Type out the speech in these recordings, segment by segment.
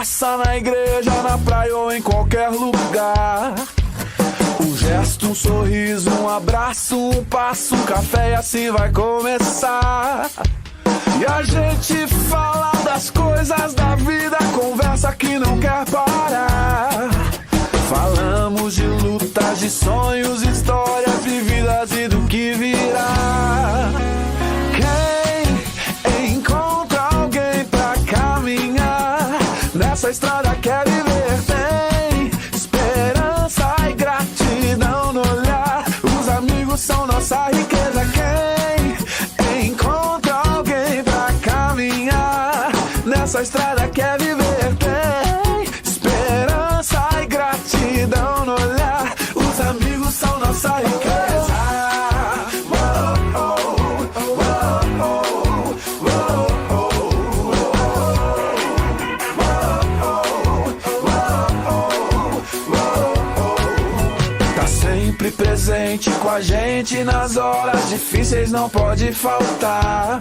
praça, na igreja, na praia ou em qualquer lugar. Um gesto, um sorriso, um abraço, um passo, um café e assim vai começar. E a gente fala das coisas da vida, conversa que não quer parar. Falamos de lutas, de sonhos, histórias vividas e do que virá. Quem encontra alguém pra caminhar nessa estrada quer viver, tem esperança e gratidão no olhar. Os amigos são nossa riqueza. Quem encontra alguém pra caminhar nessa estrada quer viver, tem esperança e gratidão no olhar. Os amigos são nossa riqueza. Tá sempre presente com a gente nas horas difíceis, não pode faltar.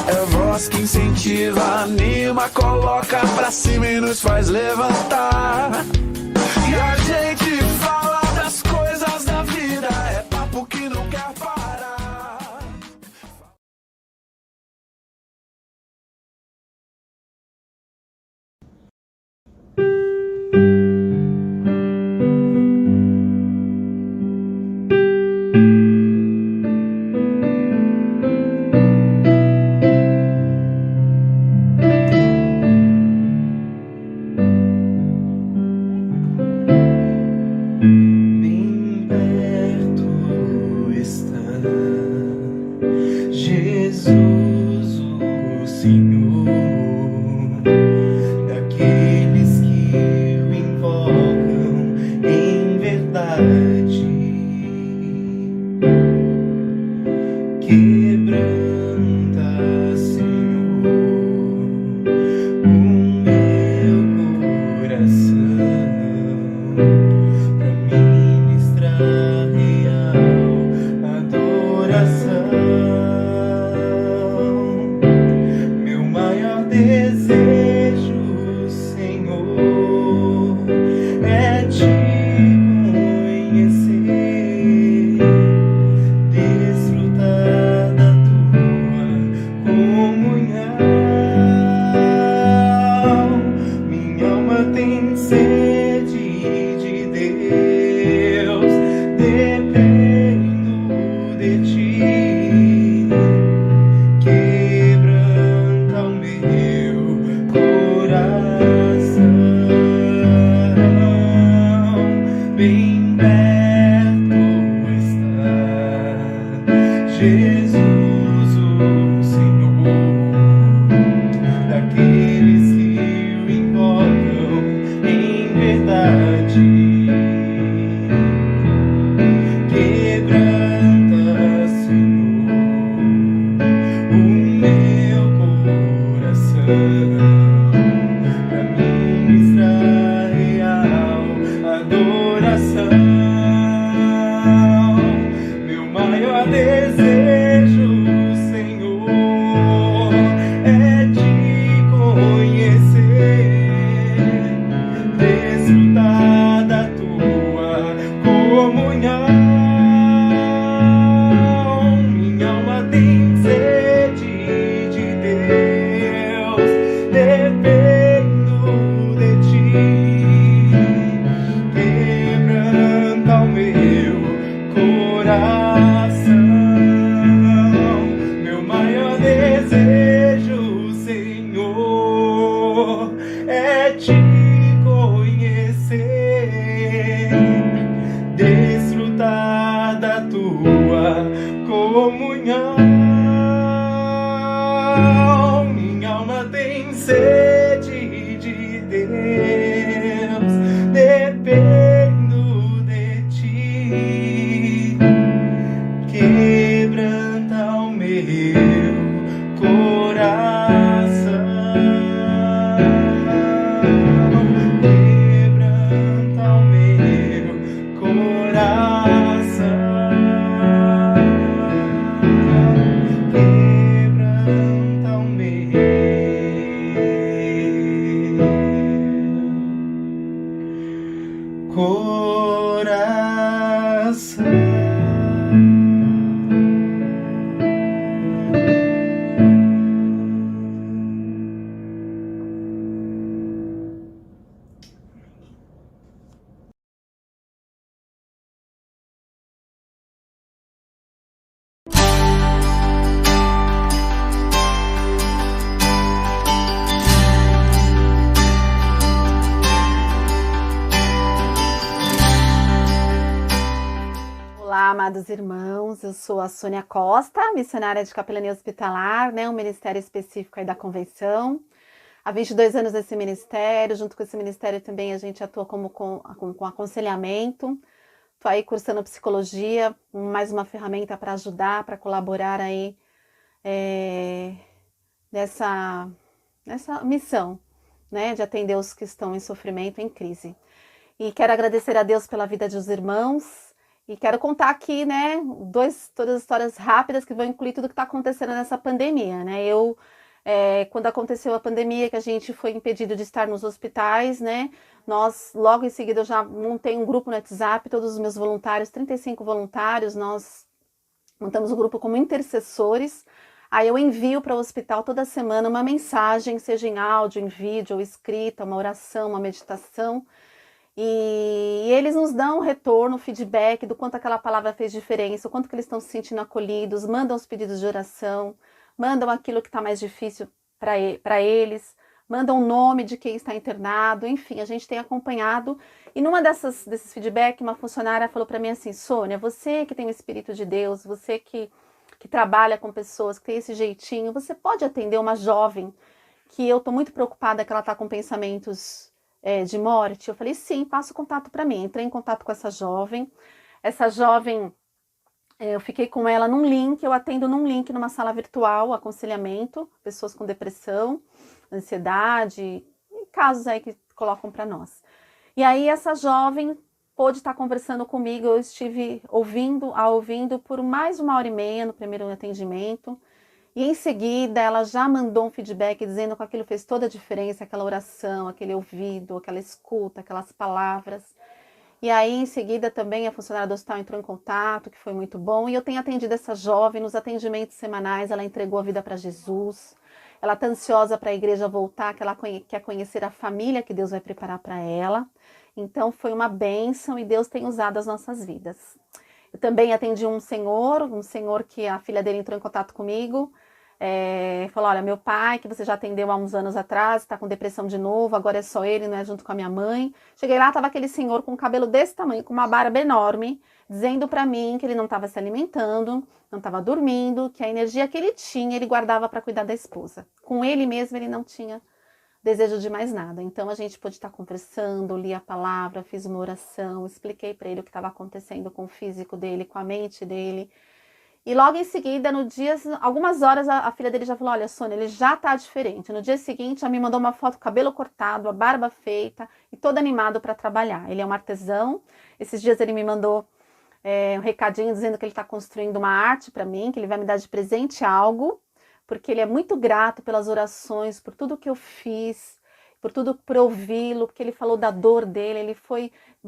É voz que incentiva, anima, coloca pra cima e nos faz levantar. E a gente fala das coisas da vida, é papo que não quer parar. Bem perto está Jesus, o Senhor, daqueles que o invocam em verdade. Quebranta, Senhor, o meu coração, pra ministrar real adoração. Meu maior desejo, Senhor, é te conhecer, desfrutar da tua comunhão. Minha alma tem sede de Deus, dependo de ti. Quebranta o meu coração. Bem perto está Jesus, o Senhor, daqueles que o invocam em verdade. Quebranta, Senhor, o meu coração, pra ministrar real adoração. Meu maior desejo, Senhor, é te conhecer, desfrutar da tua comunhão. Minha alma tem sede de Deus, dependo de ti. Quebranta o meu coração. Meu maior desejo, Senhor, é te conhecer, desfrutar da tua comunhão. Minha alma tem sede de Deus, dependo de ti. Quebranta o meu coração. amados irmãos. Eu sou a Sônia Costa, missionária de capelania hospitalar, né, um ministério específico aí da convenção. Há 22 anos nesse ministério, junto com esse ministério também a gente atua com aconselhamento. Estou aí cursando psicologia, mais uma ferramenta para ajudar, para colaborar aí nessa missão, né, de atender os que estão em sofrimento, em crise. E quero agradecer a Deus pela vida dos irmãos e quero contar aqui, né, todas as histórias rápidas que vão incluir tudo que está acontecendo nessa pandemia, né? Quando aconteceu a pandemia, que a gente foi impedido de estar nos hospitais, né? Logo em seguida, eu já montei um grupo no WhatsApp, todos os meus voluntários, 35 voluntários, nós montamos um grupo como intercessores. Aí eu envio para o hospital toda semana uma mensagem, seja em áudio, em vídeo ou escrita, uma oração, uma meditação. E eles nos dão um retorno, feedback do quanto aquela palavra fez diferença, o quanto que eles estão se sentindo acolhidos, mandam os pedidos de oração, mandam aquilo que está mais difícil para eles, mandam o nome de quem está internado, enfim, a gente tem acompanhado. E numa desses feedback, uma funcionária falou para mim assim: Sônia, você que tem o Espírito de Deus, você que trabalha com pessoas, que tem esse jeitinho, você pode atender uma jovem que eu estou muito preocupada que ela está com pensamentos de morte? Eu falei, sim, passa o contato para mim. Entrei em contato com essa jovem. Essa jovem, eu fiquei com ela num link, eu atendo num link numa sala virtual, aconselhamento, pessoas com depressão, ansiedade, e casos aí que colocam para nós. E aí essa jovem pôde estar conversando comigo, eu estive ouvindo por mais de 1h30 no primeiro atendimento. E em seguida, ela já mandou um feedback dizendo que aquilo fez toda a diferença, aquela oração, aquele ouvido, aquela escuta, aquelas palavras. E aí, em seguida, também a funcionária do hospital entrou em contato, que foi muito bom. E eu tenho atendido essa jovem nos atendimentos semanais, ela entregou a vida para Jesus. Ela está ansiosa para a igreja voltar, que ela quer conhecer a família que Deus vai preparar para ela. Então, foi uma bênção e Deus tem usado as nossas vidas. Eu também atendi um senhor que a filha dele entrou em contato comigo, falou, olha, meu pai, que você já atendeu há uns anos atrás, está com depressão de novo, agora é só ele, não é junto com a minha mãe. Cheguei lá, estava aquele senhor com um cabelo desse tamanho, com uma barba enorme, dizendo para mim que ele não estava se alimentando, não estava dormindo, que a energia que ele tinha, ele guardava para cuidar da esposa. Com ele mesmo, ele não tinha desejo de mais nada. Então a gente pôde estar conversando, li a palavra, fiz uma oração, expliquei para ele o que estava acontecendo com o físico dele, com a mente dele. E logo em seguida, algumas horas, a filha dele já falou, olha, Sônia, ele já tá diferente. No dia seguinte, ela me mandou uma foto, cabelo cortado, a barba feita e todo animado para trabalhar. Ele é um artesão. Esses dias ele me mandou um recadinho dizendo que ele está construindo uma arte para mim, que ele vai me dar de presente algo, porque ele é muito grato pelas orações, por tudo que eu fiz, por ouvi-lo, porque ele falou da dor dele,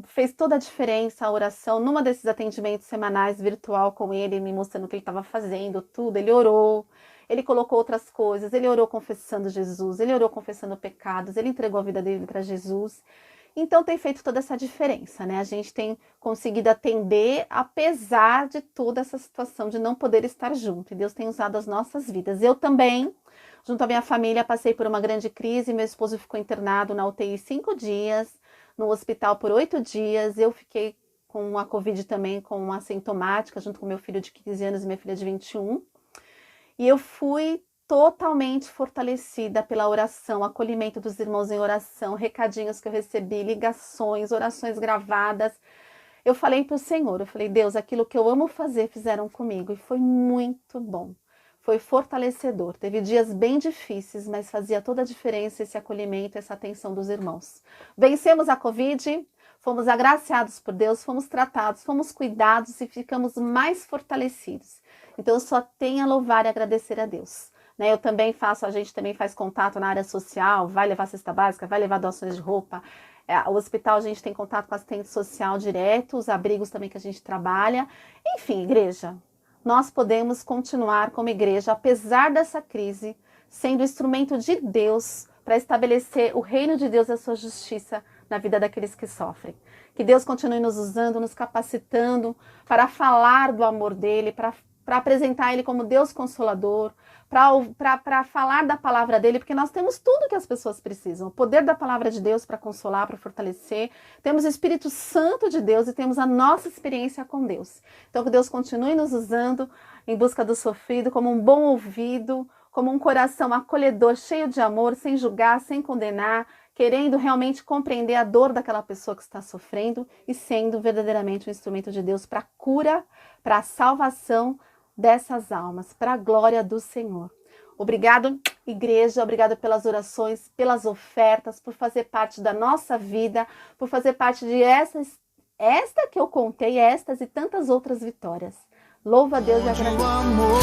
fez toda a diferença a oração. Numa desses atendimentos semanais virtual com ele, me mostrando o que ele estava fazendo, tudo, ele orou, ele colocou outras coisas, ele orou confessando Jesus, ele orou confessando pecados, ele entregou a vida dele para Jesus. Então tem feito toda essa diferença, né? A gente tem conseguido atender apesar de toda essa situação de não poder estar junto. E Deus tem usado as nossas vidas. Eu também, junto à minha família, passei por uma grande crise. Meu esposo ficou internado na UTI 5 dias, no hospital por 8 dias. Eu fiquei com a Covid também, com uma assintomática, junto com meu filho de 15 anos e minha filha de 21. E eu fui totalmente fortalecida pela oração, acolhimento dos irmãos em oração, recadinhos que eu recebi, ligações, orações gravadas. Eu falei para o Senhor, eu falei, Deus, aquilo que eu amo fazer fizeram comigo e foi muito bom. Foi fortalecedor. Teve dias bem difíceis, mas fazia toda a diferença esse acolhimento, essa atenção dos irmãos. Vencemos a Covid, fomos agraciados por Deus, fomos tratados, fomos cuidados e ficamos mais fortalecidos. Então eu só tenho a louvar e agradecer a Deus. Eu também a gente também faz contato na área social, vai levar cesta básica, vai levar doações de roupa. O hospital a gente tem contato com assistente social direto, os abrigos também que a gente trabalha. Enfim, igreja, nós podemos continuar como igreja, apesar dessa crise, sendo instrumento de Deus para estabelecer o reino de Deus e a sua justiça na vida daqueles que sofrem. Que Deus continue nos usando, nos capacitando para falar do amor dele, para para apresentar Ele como Deus Consolador, para falar da palavra dele, porque nós temos tudo que as pessoas precisam. O poder da palavra de Deus para consolar, para fortalecer. Temos o Espírito Santo de Deus e temos a nossa experiência com Deus. Então que Deus continue nos usando em busca do sofrido, como um bom ouvido, como um coração acolhedor, cheio de amor, sem julgar, sem condenar, querendo realmente compreender a dor daquela pessoa que está sofrendo e sendo verdadeiramente um instrumento de Deus para a cura, para a salvação dessas almas, para a glória do Senhor. Obrigado, igreja, obrigado pelas orações, pelas ofertas, por fazer parte da nossa vida, por fazer parte de esta que eu contei, estas e tantas outras vitórias. Louva a Deus e agradeço. Amor,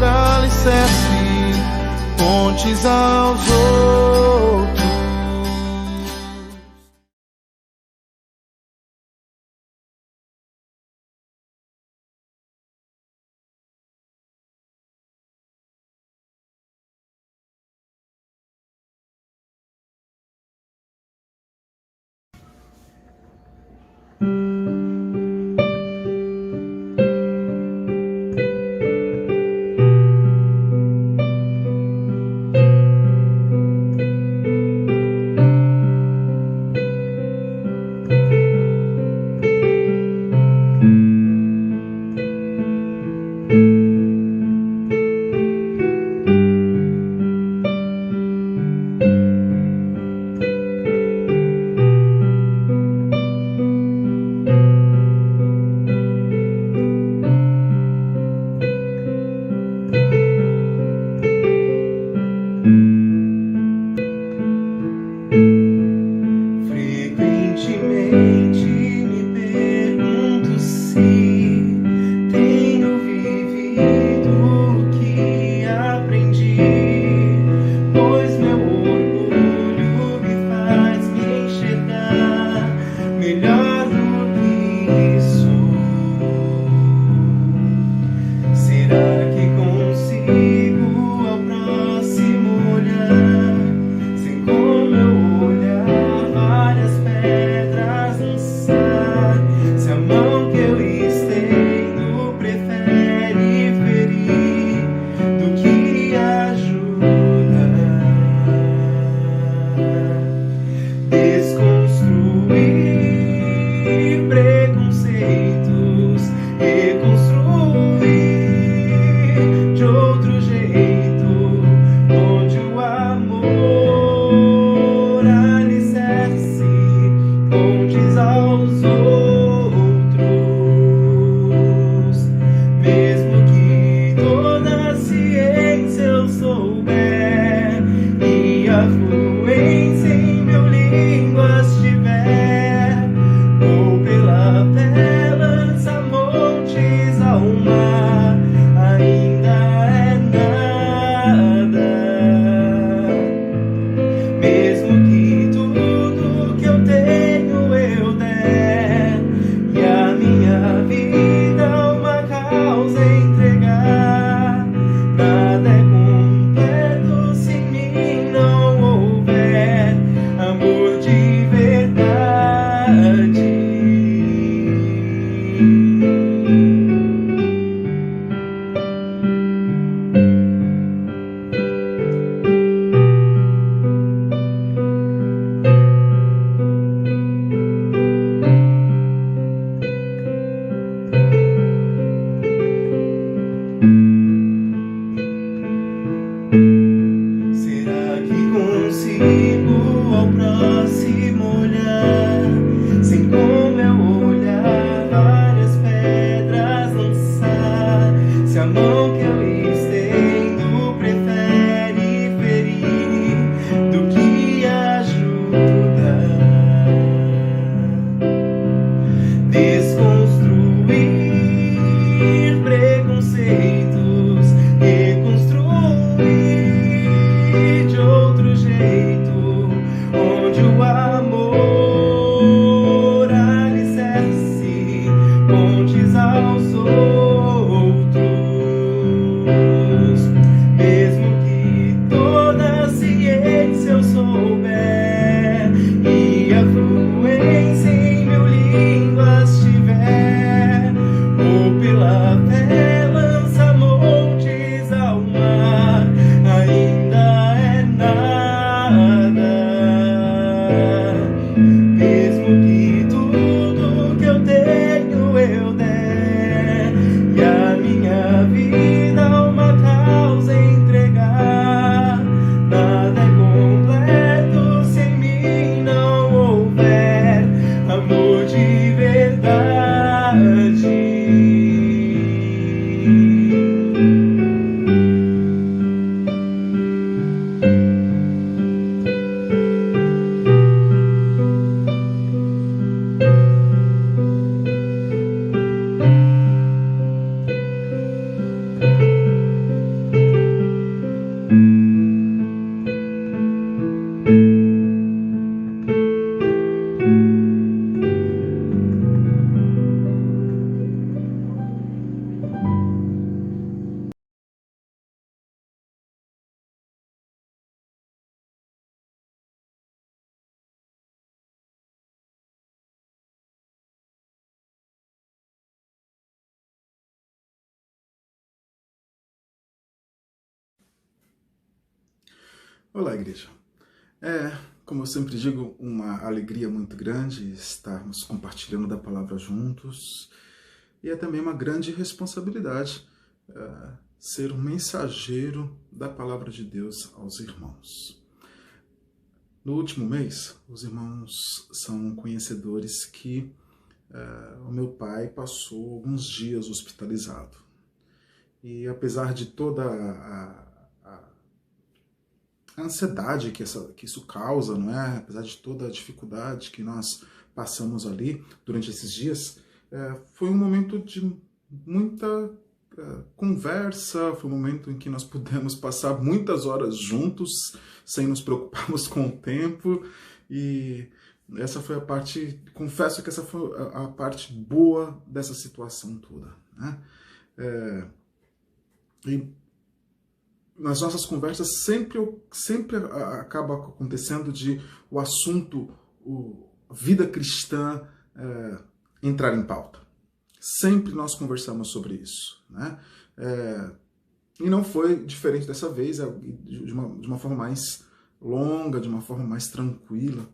alicerce, pontes aos outros. Olá, igreja. Como eu sempre digo, uma alegria muito grande estarmos compartilhando da palavra juntos e é também uma grande responsabilidade ser um mensageiro da palavra de Deus aos irmãos. No último mês, os irmãos são conhecedores que o meu pai passou alguns dias hospitalizado. E apesar de toda a ansiedade que isso causa, não é? Apesar de toda a dificuldade que nós passamos ali durante esses dias, foi um momento de muita conversa, foi um momento em que nós pudemos passar muitas horas juntos, sem nos preocuparmos com o tempo, e essa foi a parte, confesso que essa foi a parte boa dessa situação toda, né? E nas nossas conversas sempre acaba acontecendo de o assunto, a vida cristã entrar em pauta. Sempre nós conversamos sobre isso, né? E não foi diferente dessa vez, de uma forma mais longa, de uma forma mais tranquila.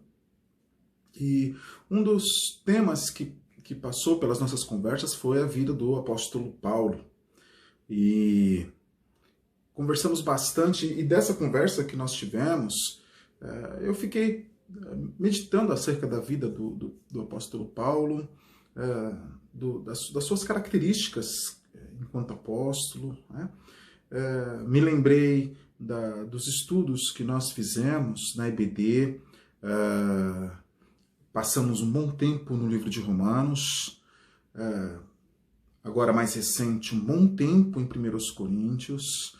E um dos temas que passou pelas nossas conversas foi a vida do apóstolo Paulo. E conversamos bastante, e dessa conversa que nós tivemos, eu fiquei meditando acerca da vida do apóstolo Paulo, das suas características enquanto apóstolo, né? Me lembrei dos estudos que nós fizemos na EBD, passamos um bom tempo no livro de Romanos, agora mais recente, um bom tempo em 1 Coríntios.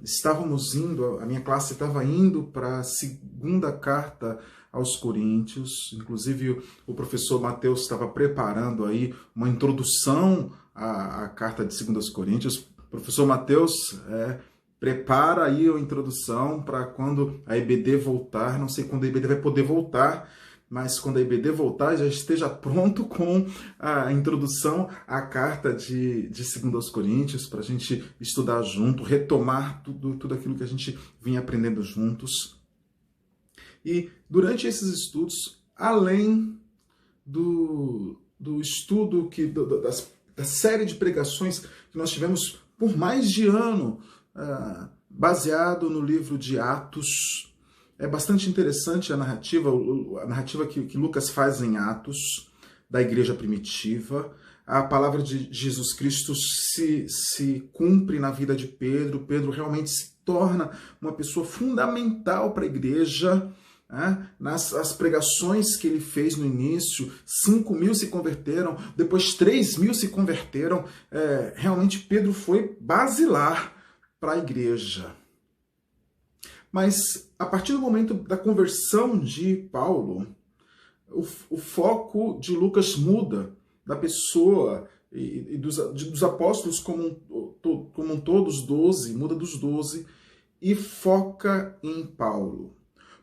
Estávamos indo, a minha classe estava indo para a segunda carta aos Coríntios, inclusive o professor Mateus estava preparando aí uma introdução à carta de 2 Coríntios. Professor Mateus, prepara aí a introdução para quando a EBD voltar, não sei quando a EBD vai poder voltar, mas quando a EBD voltar, já esteja pronto com a introdução à carta de 2 Coríntios, para a gente estudar junto, retomar tudo aquilo que a gente vinha aprendendo juntos. E durante esses estudos, além do estudo da série de pregações que nós tivemos por mais de ano, baseado no livro de Atos. É bastante interessante a narrativa que Lucas faz em Atos, da igreja primitiva. A palavra de Jesus Cristo se cumpre na vida de Pedro. Pedro realmente se torna uma pessoa fundamental para a igreja. Nas pregações que ele fez no início, 5.000 se converteram, depois 3.000 se converteram. Realmente Pedro foi basilar para a igreja. Mas, a partir do momento da conversão de Paulo, o foco de Lucas muda, da pessoa e dos apóstolos como todos 12, muda dos 12, e foca em Paulo.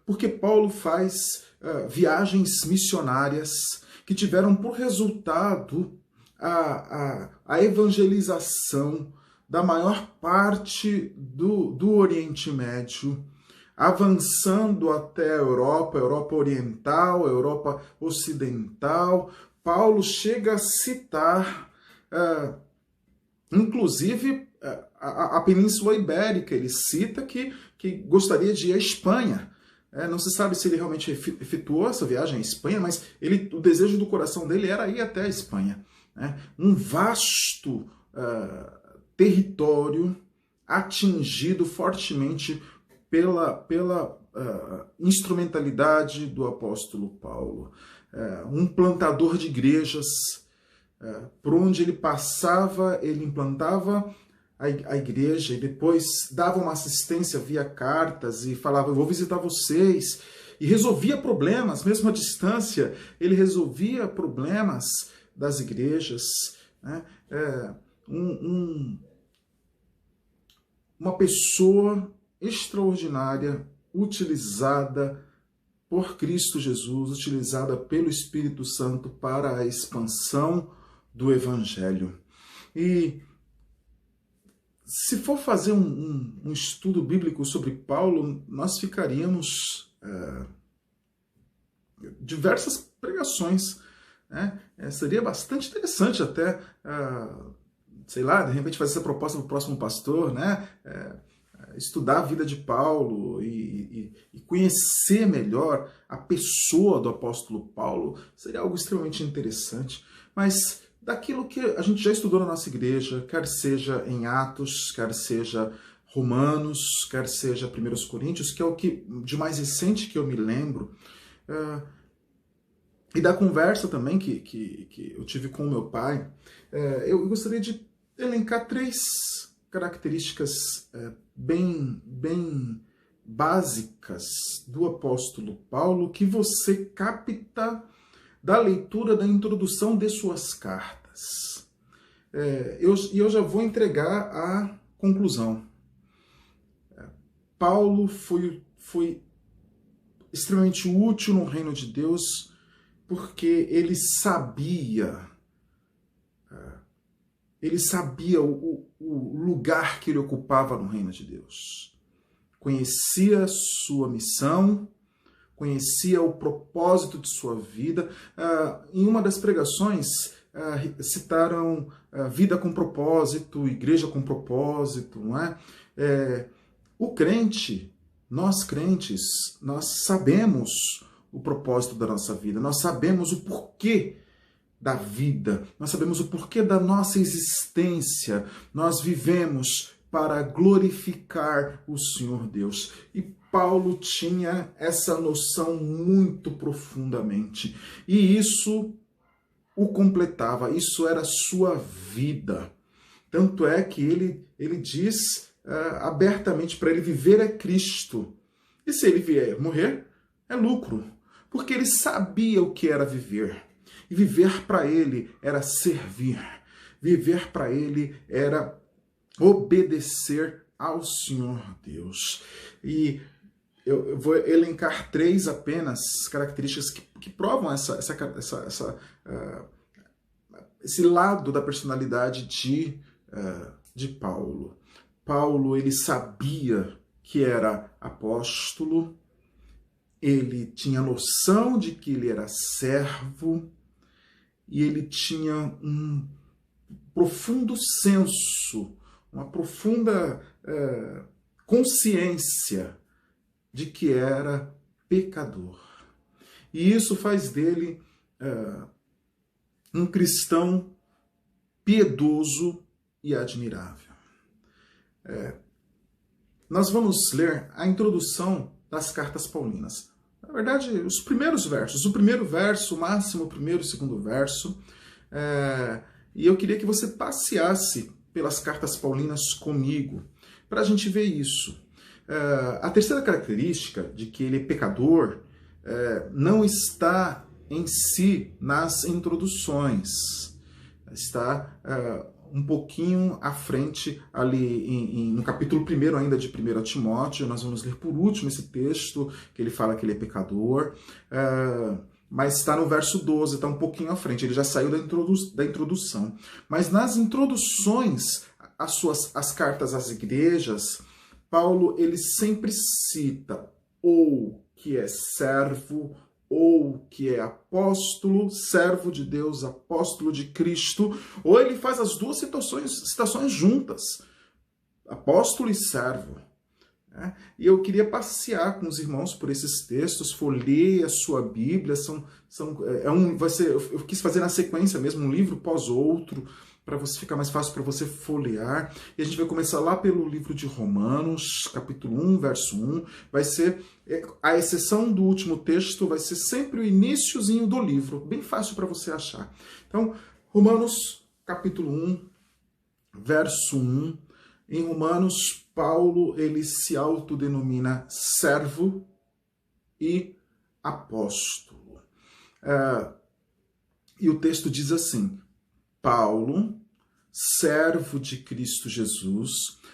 Porque Paulo faz viagens missionárias que tiveram por resultado a evangelização da maior parte do Oriente Médio, avançando até a Europa Oriental, a Europa Ocidental. Paulo chega a citar, inclusive, a Península Ibérica. Ele cita que gostaria de ir à Espanha. Não se sabe se ele realmente efetuou essa viagem à Espanha, mas o desejo do coração dele era ir até a Espanha. Um vasto território atingido fortemente pela instrumentalidade do apóstolo Paulo. Um plantador de igrejas, por onde ele passava, ele implantava a igreja e depois dava uma assistência via cartas e falava: eu vou visitar vocês, e resolvia problemas, mesmo à distância. Ele resolvia problemas das igrejas, né? Uma pessoa extraordinária, utilizada por Cristo Jesus, utilizada pelo Espírito Santo para a expansão do Evangelho. E se for fazer um estudo bíblico sobre Paulo, nós ficaríamos diversas pregações, né? Seria bastante interessante até, sei lá, de repente fazer essa proposta para o próximo pastor, né? Estudar a vida de Paulo e conhecer melhor a pessoa do apóstolo Paulo seria algo extremamente interessante. Mas daquilo que a gente já estudou na nossa igreja, quer seja em Atos, quer seja Romanos, quer seja 1 Coríntios, que é o que de mais recente que eu me lembro, e da conversa também que eu tive com o meu pai, eu gostaria de elencar 3 características bem básicas do apóstolo Paulo que você capta da leitura da introdução de suas cartas. Eu já vou entregar a conclusão. Paulo foi extremamente útil no reino de Deus porque ele sabia o lugar que ele ocupava no reino de Deus. Conhecia sua missão, conhecia o propósito de sua vida. Em uma das pregações, citaram vida com propósito, igreja com propósito, não é? O crente, nós crentes, nós sabemos o propósito da nossa vida, nós sabemos o porquê da vida, nós sabemos o porquê da nossa existência, nós vivemos para glorificar o Senhor Deus. E Paulo tinha essa noção muito profundamente. E isso o completava, isso era sua vida. Tanto é que ele diz abertamente, para ele viver é Cristo. E se ele vier morrer, é lucro. Porque ele sabia o que era viver. E viver para ele era servir. Viver para ele era obedecer ao Senhor Deus. E eu vou elencar 3 apenas características que provam esse lado da personalidade de Paulo. Paulo, ele sabia que era apóstolo, ele tinha noção de que ele era servo, e ele tinha um profundo senso, uma profunda consciência de que era pecador. E isso faz dele um cristão piedoso e admirável. Nós vamos ler a introdução das cartas paulinas. Na verdade, os primeiros versos. O primeiro verso, o máximo o primeiro e o segundo verso. E eu queria que você passeasse pelas cartas paulinas comigo, para a gente ver isso. A terceira característica de que ele é pecador não está em si nas introduções. Está um pouquinho à frente, ali no capítulo 1 ainda de 1 Timóteo, nós vamos ler por último esse texto, que ele fala que ele é pecador, mas está no verso 12, está um pouquinho à frente, ele já saiu da introdução. Mas nas introduções, as cartas às igrejas, Paulo ele sempre cita ou que é servo, ou que é apóstolo, servo de Deus, apóstolo de Cristo, ou ele faz as duas citações juntas, apóstolo e servo. E eu queria passear com os irmãos por esses textos, folheie a sua Bíblia, eu quis fazer na sequência mesmo, um livro pós outro, para você ficar mais fácil para você folhear. E a gente vai começar lá pelo livro de Romanos, capítulo 1, verso 1. Vai ser, a exceção do último texto, vai ser sempre o iniciozinho do livro, bem fácil para você achar. Então, Romanos, capítulo 1, verso 1. Em Romanos, Paulo ele se autodenomina servo e apóstolo. E o texto diz assim: Paulo, servo de Cristo Jesus,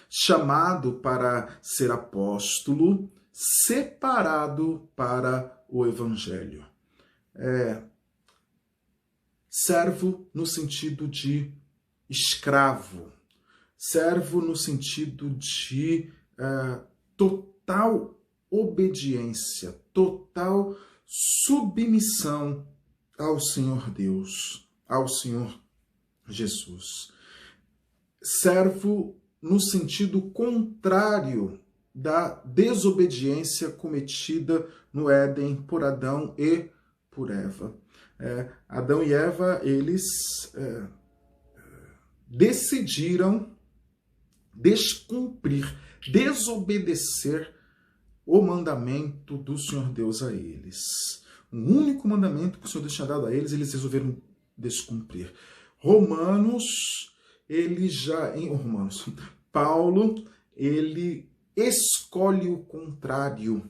chamado para ser apóstolo, separado para o Evangelho. Servo no sentido de escravo, servo no sentido de total obediência, total submissão ao Senhor Deus, ao Senhor Jesus. Servo no sentido contrário da desobediência cometida no Éden por Adão e por Eva. Adão e Eva, eles decidiram descumprir, desobedecer o mandamento do Senhor Deus a eles. O único mandamento que o Senhor Deus tinha dado a eles, eles resolveram descumprir. Paulo, ele escolhe o contrário,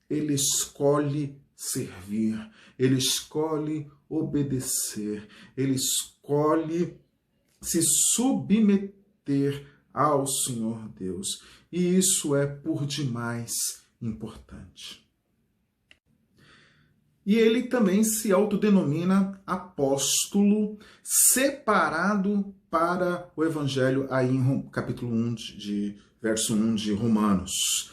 ele escolhe servir, ele escolhe obedecer, ele escolhe se submeter ao Senhor Deus. E isso é por demais importante. E ele também se autodenomina apóstolo, separado para o Evangelho, aí em capítulo 1, verso 1 de Romanos.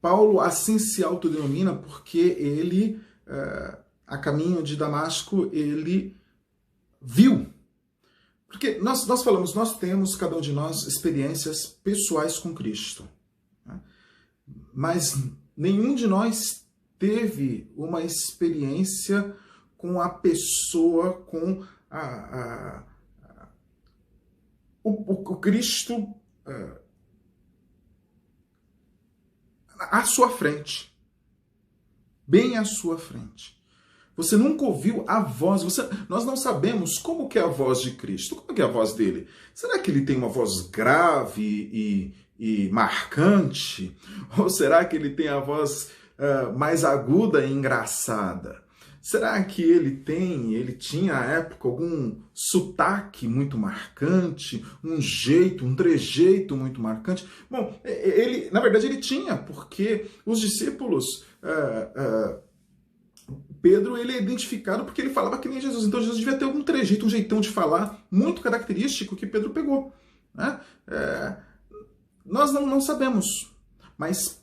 Paulo assim se autodenomina porque ele, a caminho de Damasco, ele viu. Porque nós falamos, nós temos, cada um de nós, experiências pessoais com Cristo. Né? Mas nenhum de nós teve uma experiência com a pessoa, com o Cristo à sua frente, bem à sua frente. Você nunca ouviu a voz, nós não sabemos como que é a voz de Cristo, como que é a voz dele. Será que ele tem uma voz grave e marcante? Ou será que ele tem a voz mais aguda e engraçada? Será que ele tinha à época algum sotaque muito marcante, um trejeito muito marcante? Bom, na verdade ele tinha, porque os discípulos, Pedro, ele é identificado porque ele falava que nem Jesus, então Jesus devia ter algum trejeito, um jeitão de falar muito característico que Pedro pegou. Né? Nós não sabemos, mas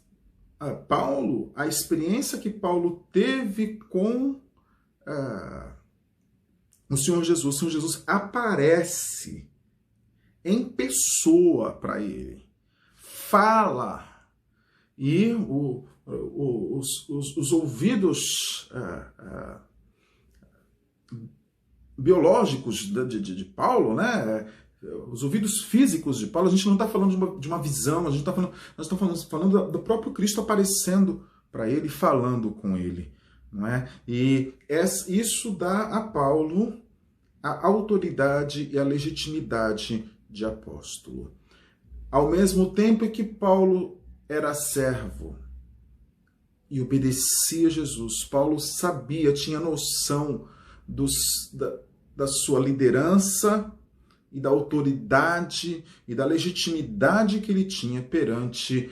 Paulo, a experiência que Paulo teve com o Senhor Jesus aparece em pessoa para ele, fala, e os ouvidos biológicos de Paulo, né? Os ouvidos físicos de Paulo, a gente não está falando de uma visão, nós estamos falando do próprio Cristo aparecendo para ele, falando com ele. Não é? E isso dá a Paulo a autoridade e a legitimidade de apóstolo. Ao mesmo tempo que Paulo era servo e obedecia a Jesus, Paulo sabia, tinha noção da sua liderança e da autoridade e da legitimidade que ele tinha perante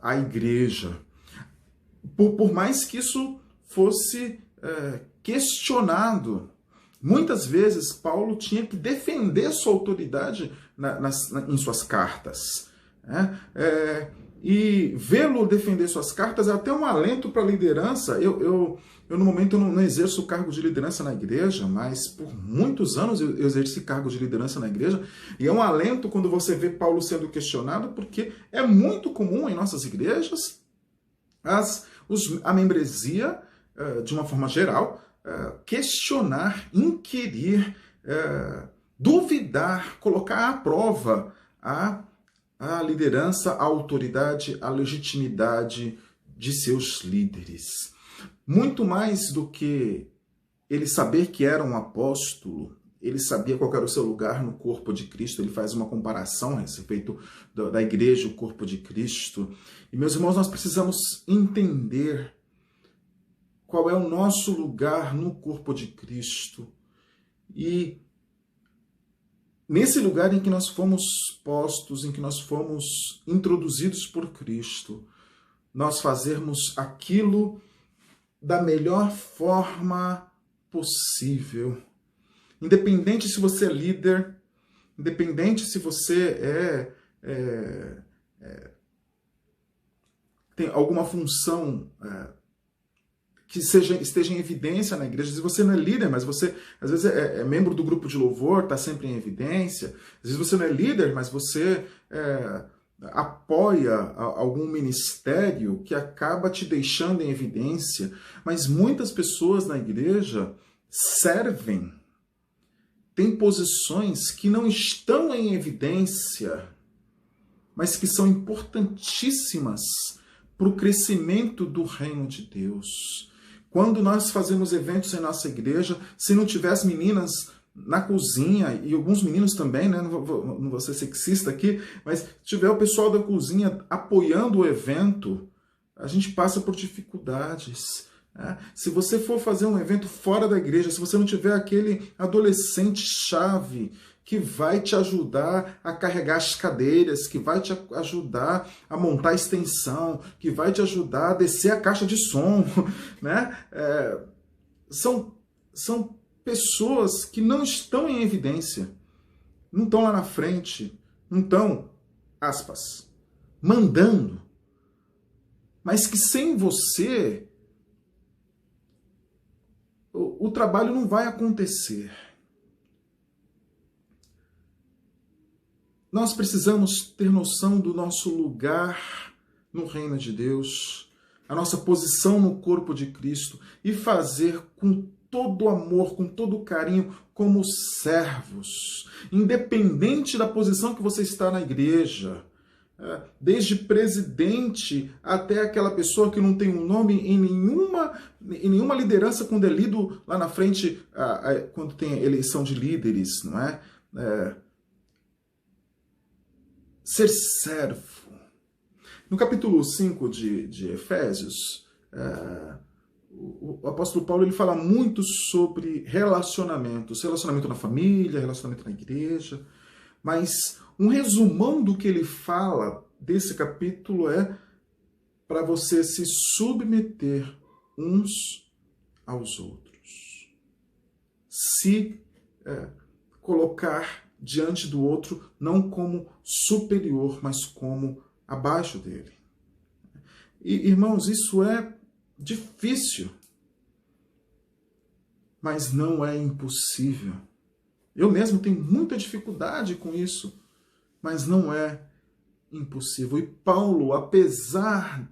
a igreja. Por mais que isso fosse questionado, muitas vezes Paulo tinha que defender sua autoridade em suas cartas. E vê-lo defender suas cartas é até um alento para a liderança. Eu no momento, não exerço o cargo de liderança na igreja, mas por muitos anos eu exerci cargo de liderança na igreja, e é um alento quando você vê Paulo sendo questionado, porque é muito comum em nossas igrejas a membresia, de uma forma geral, questionar, inquirir, duvidar, colocar à prova a liderança, a autoridade, a legitimidade de seus líderes. Muito mais do que ele saber que era um apóstolo, ele sabia qual era o seu lugar no corpo de Cristo, ele faz uma comparação a respeito da igreja, o corpo de Cristo. E, meus irmãos, nós precisamos entender qual é o nosso lugar no corpo de Cristo. E nesse lugar em que nós fomos postos, em que nós fomos introduzidos por Cristo, nós fazermos aquilo da melhor forma possível. Independente se você é líder, independente se você tem alguma função que esteja em evidência na igreja. Se você não é líder, mas você às vezes é membro do grupo de louvor, está sempre em evidência. Às vezes você não é líder, mas você apoia algum ministério que acaba te deixando em evidência. Mas muitas pessoas na igreja servem, têm posições que não estão em evidência, mas que são importantíssimas para o crescimento do reino de Deus. Quando nós fazemos eventos em nossa igreja, se não tiver as meninas na cozinha, e alguns meninos também, né? Não vou ser sexista aqui, mas se tiver o pessoal da cozinha apoiando o evento, a gente passa por dificuldades. Né? Se você for fazer um evento fora da igreja, se você não tiver aquele adolescente chave que vai te ajudar a carregar as cadeiras, que vai te ajudar a montar a extensão, que vai te ajudar a descer a caixa de som, né? São pessoas que não estão em evidência, não estão lá na frente, não estão, aspas, mandando, mas que sem você o trabalho não vai acontecer. Nós precisamos ter noção do nosso lugar no reino de Deus, a nossa posição no corpo de Cristo e fazer com todo amor, com todo carinho, como servos, independente da posição que você está na igreja, desde presidente até aquela pessoa que não tem um nome em nenhuma liderança, quando é lido lá na frente, quando tem eleição de líderes, não é? Ser servo. No capítulo 5 de Efésios, o apóstolo Paulo ele fala muito sobre relacionamentos, relacionamento na família, relacionamento na igreja, mas um resumão do que ele fala desse capítulo é para você se submeter uns aos outros. Se colocar diante do outro, não como superior, mas como abaixo dele. E, irmãos, isso é difícil, mas não é impossível. Eu mesmo tenho muita dificuldade com isso, mas não é impossível. E Paulo, apesar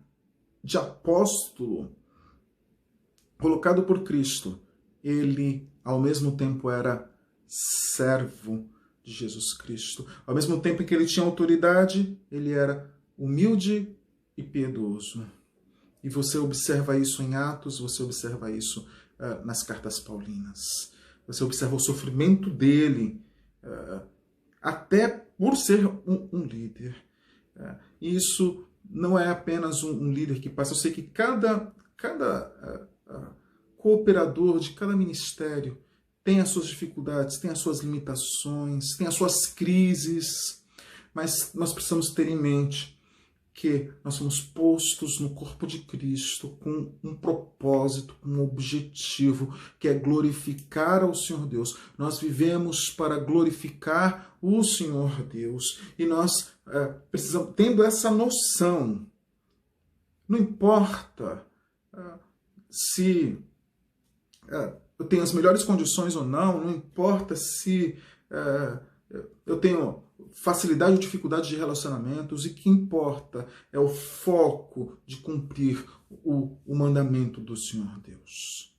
de apóstolo, colocado por Cristo, ele, ao mesmo tempo, era servo de Jesus Cristo. Ao mesmo tempo em que ele tinha autoridade, ele era humilde e piedoso. E você observa isso em Atos, você observa isso nas cartas paulinas. Você observa o sofrimento dele, até por ser um líder. E isso não é apenas um líder que passa. Eu sei que cada cooperador de cada ministério tem as suas dificuldades, tem as suas limitações, tem as suas crises, mas nós precisamos ter em mente que nós somos postos no corpo de Cristo com um propósito, um objetivo, que é glorificar ao Senhor Deus. Nós vivemos para glorificar o Senhor Deus e nós precisamos, tendo essa noção, não importa se eu tenho as melhores condições ou não importa se eu tenho facilidade ou dificuldade de relacionamentos, e que importa é o foco de cumprir o mandamento do Senhor Deus.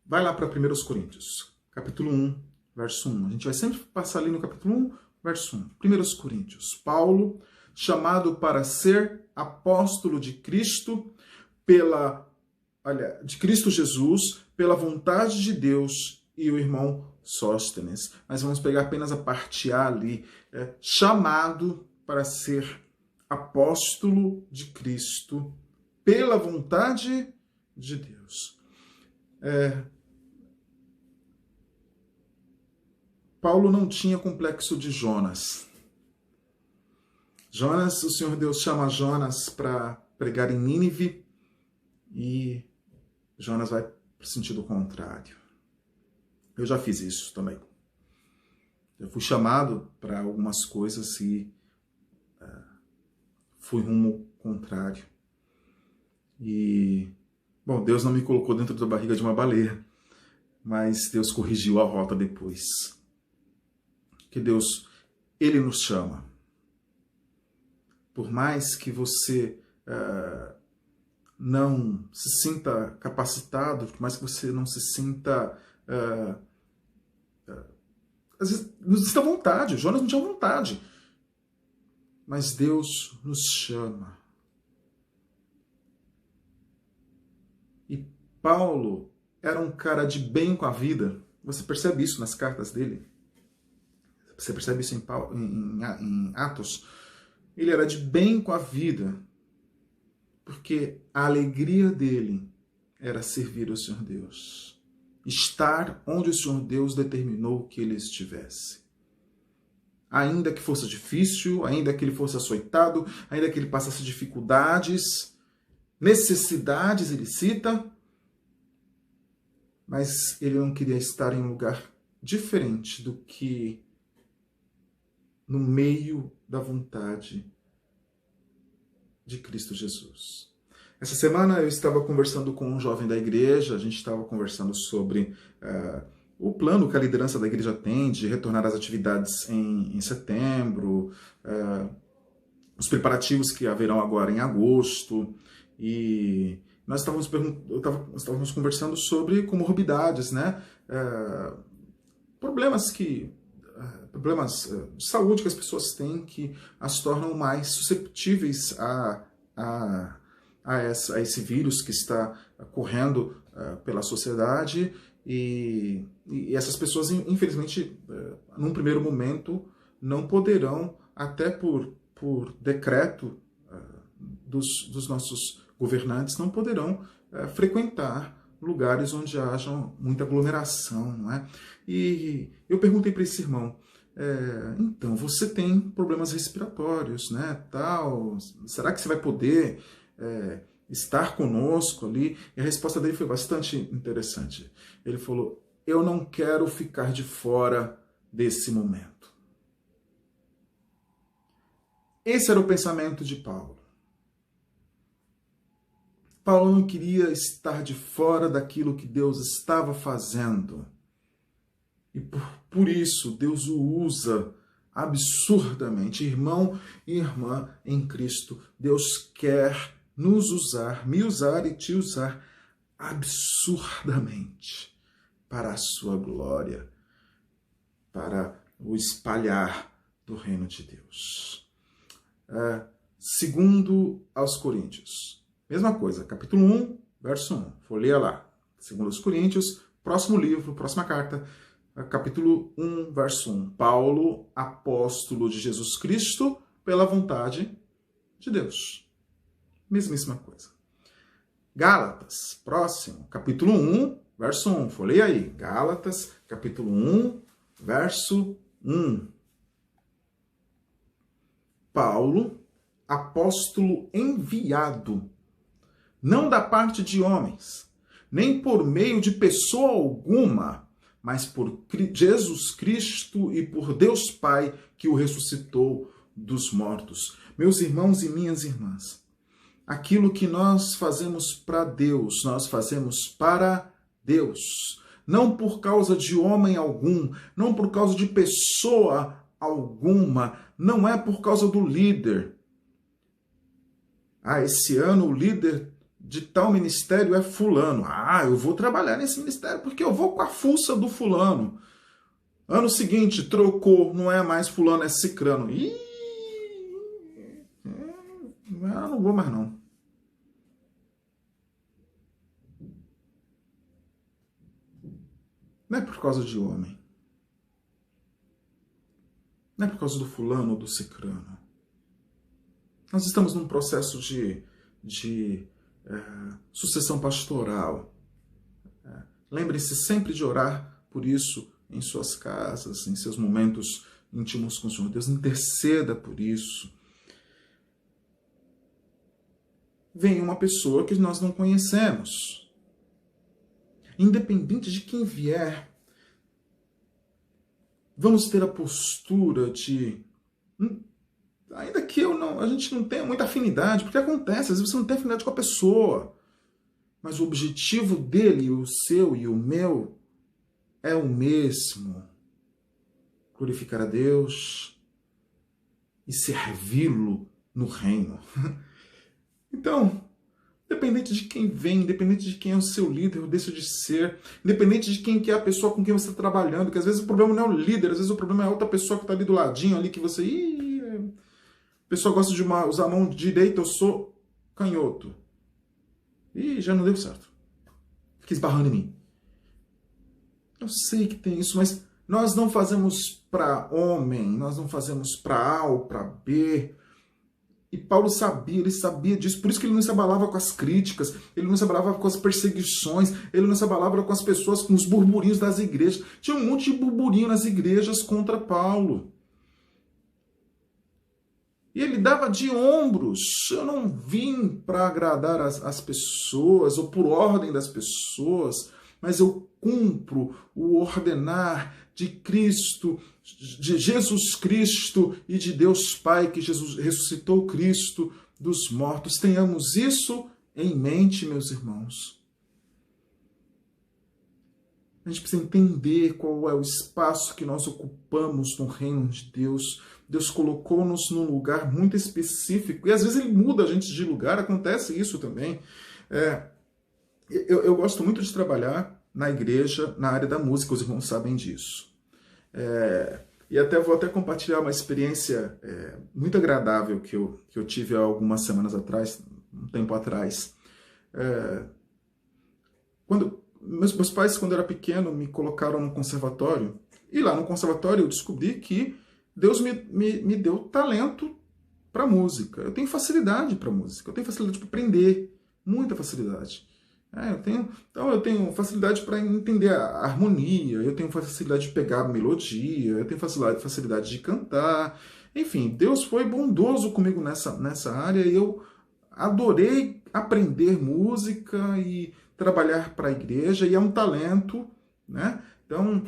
Vai lá para 1 Coríntios, capítulo 1, verso 1. A gente vai sempre passar ali no capítulo 1, verso 1. 1 Coríntios. Paulo, chamado para ser apóstolo de Cristo, de Cristo Jesus, pela vontade de Deus, e o irmão Sóstenes. Mas vamos pegar apenas a parte A ali. Chamado para ser apóstolo de Cristo, pela vontade de Deus. Paulo não tinha complexo de Jonas. O Senhor Deus chama Jonas para pregar em Nínive, e Jonas vai para o sentido contrário. Eu já fiz isso também. Eu fui chamado para algumas coisas e fui rumo contrário. E, bom, Deus não me colocou dentro da barriga de uma baleia, mas Deus corrigiu a rota depois. Que Deus, Ele nos chama. Por mais que você não se sinta capacitado, por mais que você não se sinta... às vezes não existe vontade, Jonas não tinha vontade. Mas Deus nos chama. E Paulo era um cara de bem com a vida. Você percebe isso nas cartas dele? Você percebe isso em Atos? Ele era de bem com a vida. Porque a alegria dele era servir ao Senhor Deus. Estar onde o Senhor Deus determinou que ele estivesse. Ainda que fosse difícil, ainda que ele fosse açoitado, ainda que ele passasse dificuldades, necessidades, ele cita, mas ele não queria estar em um lugar diferente do que no meio da vontade de Cristo Jesus. Essa semana eu estava conversando com um jovem da igreja, a gente estava conversando sobre o plano que a liderança da igreja tem de retornar às atividades em setembro, os preparativos que haverão agora em agosto, e nós estávamos conversando sobre comorbidades, né? Problemas de saúde que as pessoas têm que as tornam mais susceptíveis a esse vírus que está correndo pela sociedade, e essas pessoas, infelizmente, num primeiro momento, não poderão, até por decreto dos nossos governantes, não poderão frequentar lugares onde haja muita aglomeração, não é? E eu perguntei para esse irmão, então, você tem problemas respiratórios, né, tal, será que você vai poder estar conosco ali? E a resposta dele foi bastante interessante. Ele falou, eu não quero ficar de fora desse momento. Esse era o pensamento de Paulo. Paulo não queria estar de fora daquilo que Deus estava fazendo. E por isso Deus o usa absurdamente. Irmão e irmã em Cristo, Deus quer nos usar, me usar e te usar absurdamente para a sua glória, para o espalhar do reino de Deus. Segundo aos Coríntios, mesma coisa, capítulo 1, verso 1, folheia lá. Segundo aos Coríntios, próximo livro, próxima carta, capítulo 1, verso 1. Paulo, apóstolo de Jesus Cristo, pela vontade de Deus. Mesmíssima coisa. Gálatas, próximo, capítulo 1, verso 1. Folheia aí. Gálatas, capítulo 1, verso 1. Paulo, apóstolo enviado, não da parte de homens, nem por meio de pessoa alguma, mas por Jesus Cristo e por Deus Pai, que o ressuscitou dos mortos. Meus irmãos e minhas irmãs, aquilo que nós fazemos para Deus, nós fazemos para Deus. Não por causa de homem algum, não por causa de pessoa alguma, não é por causa do líder. Esse ano o líder de tal ministério é fulano. Eu vou trabalhar nesse ministério porque eu vou com a fuça do fulano. Ano seguinte, trocou, não é mais fulano, é cicrano. Não vou mais não. Não é por causa de homem. Não é por causa do fulano ou do cicrano. Nós estamos num processo de sucessão pastoral. Lembre-se sempre de orar por isso em suas casas, em seus momentos íntimos com o Senhor Deus. Interceda por isso. Vem uma pessoa que nós não conhecemos. Independente de quem vier, vamos ter a postura de, ainda que a gente não tenha muita afinidade, porque acontece, às vezes você não tem afinidade com a pessoa, mas o objetivo dele, o seu e o meu, é o mesmo: glorificar a Deus e servi-lo no reino. Então, independente de quem vem, independente de quem é o seu líder ou deixa de ser, independente de quem que é a pessoa com quem você está trabalhando, que às vezes o problema não é o líder, às vezes o problema é a outra pessoa que está ali do ladinho, ali que você... a pessoa gosta de usar a mão direita, eu sou canhoto. E já não deu certo. Fica esbarrando em mim. Eu sei que tem isso, mas nós não fazemos para homem, nós não fazemos para A ou para B. E Paulo sabia, ele sabia disso, por isso que ele não se abalava com as críticas, ele não se abalava com as perseguições, ele não se abalava com as pessoas, com os burburinhos das igrejas. Tinha um monte de burburinho nas igrejas contra Paulo. E ele dava de ombros. Eu não vim para agradar as pessoas, ou por ordem das pessoas, mas eu cumpro o ordenar de Cristo, de Jesus Cristo e de Deus Pai, que Jesus ressuscitou Cristo dos mortos. Tenhamos isso em mente, meus irmãos. A gente precisa entender qual é o espaço que nós ocupamos no reino de Deus. Deus colocou-nos num lugar muito específico, e às vezes ele muda a gente de lugar, acontece isso também. Eu gosto muito de trabalhar na igreja, na área da música, os irmãos sabem disso. E vou compartilhar uma experiência muito agradável que eu tive há algumas semanas atrás, um tempo atrás. Meus pais, quando eu era pequeno, me colocaram no conservatório, e lá no conservatório eu descobri que Deus me deu talento para música. Eu tenho facilidade para música, eu tenho facilidade para aprender, muita facilidade. Eu tenho facilidade para entender a harmonia, eu tenho facilidade de pegar a melodia, eu tenho facilidade de cantar. Enfim, Deus foi bondoso comigo nessa área, e eu adorei aprender música e trabalhar para a igreja, e é um talento, né? Então,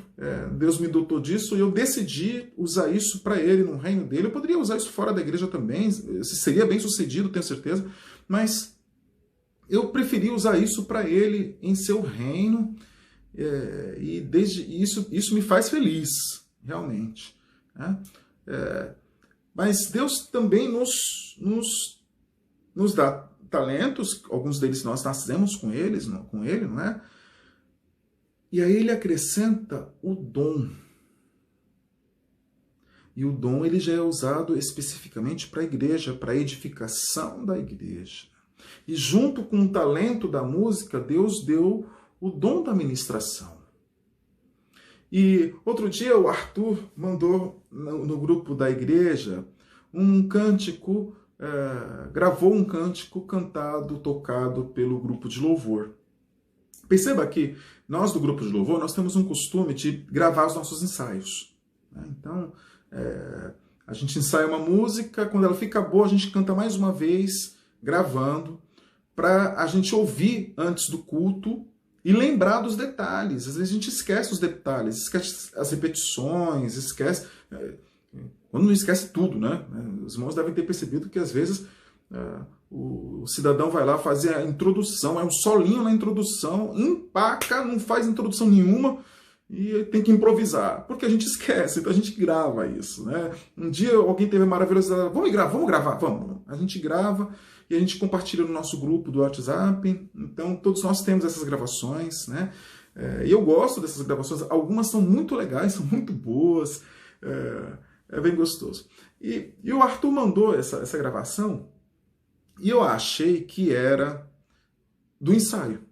Deus me dotou disso e eu decidi usar isso para Ele, no reino dele. Eu poderia usar isso fora da igreja também, seria bem sucedido, tenho certeza, mas eu preferi usar isso para Ele em seu reino, e desde isso me faz feliz, realmente. Né? Mas Deus também nos dá talentos, alguns deles nós nascemos com Ele, não é? E aí ele acrescenta o dom. E o dom ele já é usado especificamente para a igreja, para a edificação da igreja. E junto com o talento da música, Deus deu o dom da ministração. E outro dia o Arthur mandou no grupo da igreja um cântico, gravou um cântico cantado, tocado pelo grupo de louvor. Perceba que nós do grupo de louvor, nós temos um costume de gravar os nossos ensaios. Então, a gente ensaia uma música, quando ela fica boa, a gente canta mais uma vez, gravando, para a gente ouvir antes do culto e lembrar dos detalhes. Às vezes a gente esquece os detalhes, esquece as repetições, esquece... Quando não esquece tudo, né? Os irmãos devem ter percebido que às vezes... o cidadão vai lá fazer a introdução, é um solinho na introdução, empaca, não faz introdução nenhuma e tem que improvisar, porque a gente esquece, então a gente grava isso, né? Um dia alguém teve a maravilhosa, vamos gravar, vamos. A gente grava e a gente compartilha no nosso grupo do WhatsApp, então todos nós temos essas gravações, né? E eu gosto dessas gravações, algumas são muito legais, são muito boas, é bem gostoso. E o Arthur mandou essa gravação, e eu achei que era do ensaio.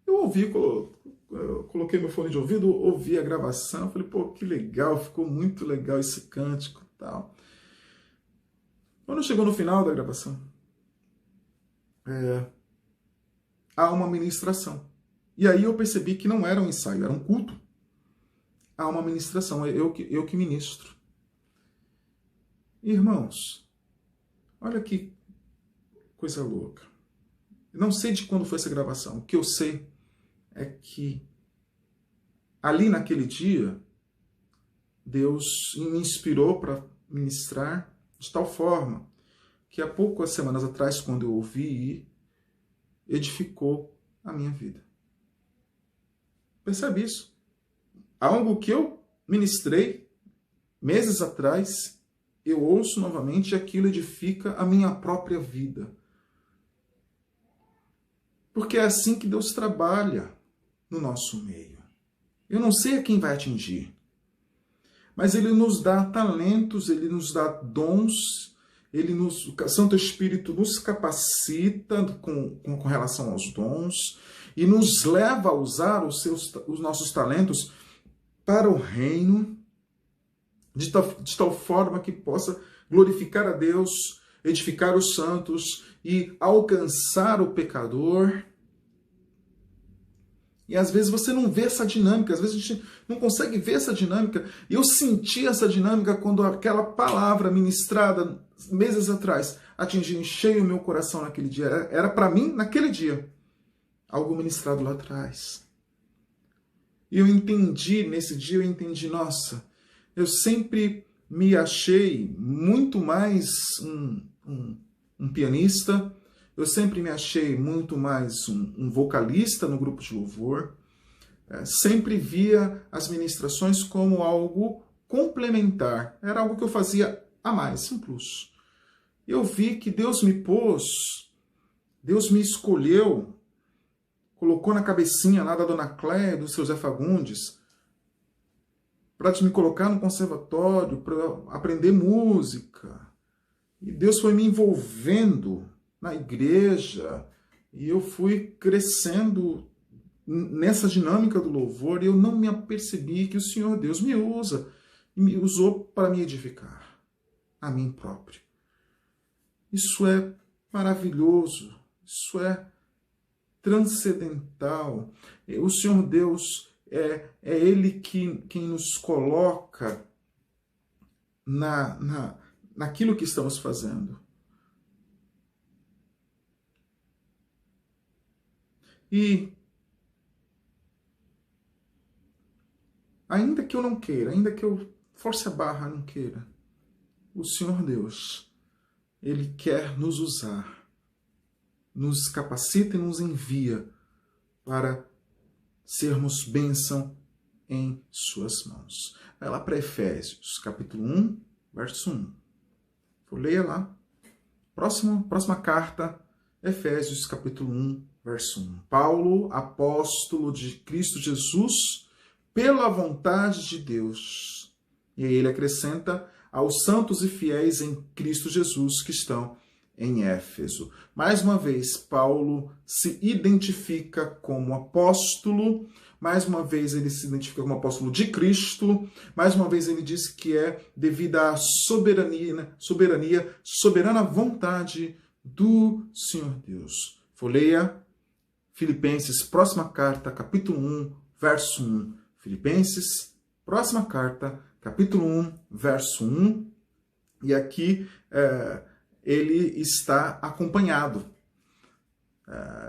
Eu ouvi, coloquei meu fone de ouvido, ouvi a gravação, falei, pô, que legal, ficou muito legal esse cântico e tal. Quando chegou no final da gravação, há uma ministração. E aí eu percebi que não era um ensaio, era um culto. Há uma ministração, eu que ministro. Irmãos, olha que coisa louca. Eu não sei de quando foi essa gravação. O que eu sei é que ali naquele dia Deus me inspirou para ministrar de tal forma que há poucas semanas atrás, quando eu ouvi, edificou a minha vida. Percebe isso? Algo que eu ministrei meses atrás, eu ouço novamente e aquilo edifica a minha própria vida. Porque é assim que Deus trabalha no nosso meio. Eu não sei a quem vai atingir, mas Ele nos dá talentos, Ele nos dá dons, o Santo Espírito nos capacita com relação aos dons e nos leva a usar os nossos talentos para o reino, de tal forma que possa glorificar a Deus, edificar os santos e alcançar o pecador. E às vezes você não vê essa dinâmica, às vezes a gente não consegue ver essa dinâmica. E eu senti essa dinâmica quando aquela palavra ministrada meses atrás atingiu em cheio o meu coração naquele dia. Era para mim, naquele dia, algo ministrado lá atrás. E eu entendi, nesse dia eu entendi, nossa, eu sempre me achei muito mais um pianista, eu sempre me achei muito mais um vocalista no grupo de louvor, sempre via as ministrações como algo complementar, era algo que eu fazia a mais, um plus. Eu vi que Deus me pôs, Deus me escolheu, colocou na cabecinha lá da Dona Cléia, do seu Zé Fagundes, para me colocar no conservatório, para aprender música. E Deus foi me envolvendo na igreja, e eu fui crescendo nessa dinâmica do louvor, e eu não me apercebi que o Senhor Deus me usa, e me usou para me edificar, a mim próprio. Isso é maravilhoso, isso é transcendental. O Senhor Deus é Ele quem nos coloca naquilo que estamos fazendo. E ainda que eu não queira, ainda que eu force a barra, não queira, o Senhor Deus, Ele quer nos usar, nos capacita e nos envia para sermos bênção em suas mãos. Vai lá para Efésios, capítulo 1, verso 1. Leia lá. Próxima carta, Efésios, capítulo 1, verso 1. Paulo, apóstolo de Cristo Jesus, pela vontade de Deus. E aí ele acrescenta aos santos e fiéis em Cristo Jesus que estão em Éfeso. Mais uma vez, Paulo se identifica como apóstolo, mais uma vez ele se identifica como apóstolo de Cristo, mais uma vez ele diz que é devido à soberana vontade do Senhor Deus. Folheia Filipenses, próxima carta, capítulo 1, verso 1. Filipenses, próxima carta, capítulo 1, verso 1. E aqui ele está acompanhado.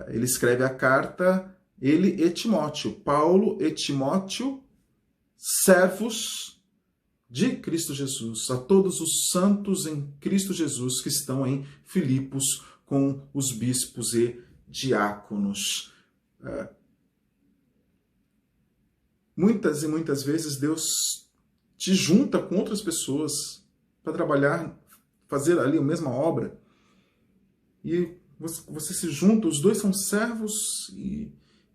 Ele escreve a carta, ele e Timóteo. Paulo e Timóteo, servos de Cristo Jesus, a todos os santos em Cristo Jesus que estão em Filipos com os bispos e diáconos. Muitas e muitas vezes Deus te junta com outras pessoas para trabalhar, fazer ali a mesma obra, e você se junta, os dois são servos, e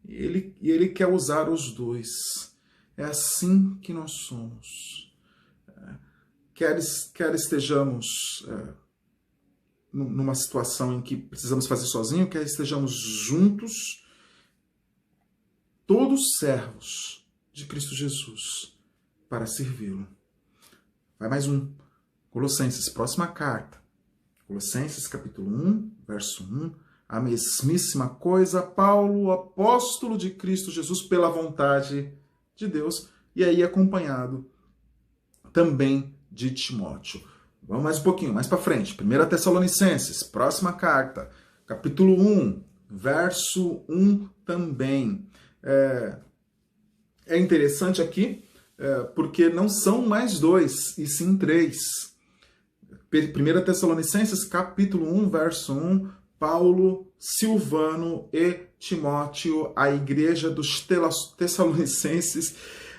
ele quer usar os dois. É assim que nós somos. Quer estejamos numa situação em que precisamos fazer sozinho, quer estejamos juntos, todos servos de Cristo Jesus, para servi-lo. Vai mais um. Colossenses, próxima carta. Colossenses, capítulo 1, verso 1. A mesmíssima coisa, Paulo, apóstolo de Cristo Jesus, pela vontade de Deus, e aí acompanhado também de Timóteo. Vamos mais um pouquinho, mais para frente. 1 Tessalonicenses, próxima carta, capítulo 1, verso 1 também. É interessante aqui porque não são mais dois, e sim três. 1 Tessalonicenses, capítulo 1, verso 1, Paulo, Silvano e Timóteo, a igreja dos Tessalonicenses,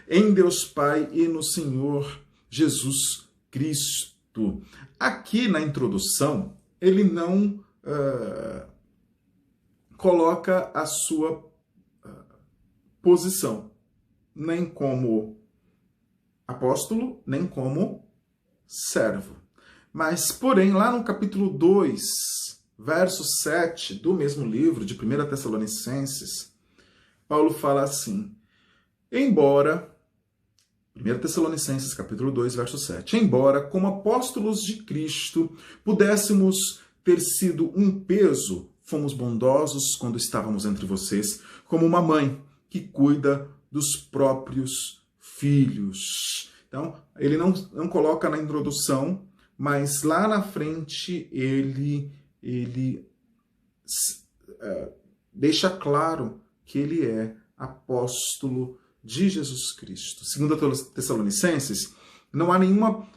em Deus Pai e no Senhor Jesus Cristo. Aqui na introdução, ele não coloca a sua posição, nem como apóstolo, nem como servo. Mas, porém, lá no capítulo 2, verso 7 do mesmo livro, de 1 Tessalonicenses, Paulo fala assim, embora, 1 Tessalonicenses, capítulo 2, verso 7, embora, como apóstolos de Cristo, pudéssemos ter sido um peso, fomos bondosos quando estávamos entre vocês, como uma mãe que cuida dos próprios filhos. Então, ele não coloca na introdução, mas lá na frente ele deixa claro que ele é apóstolo de Jesus Cristo. Segundo Tessalonicenses, não há nenhuma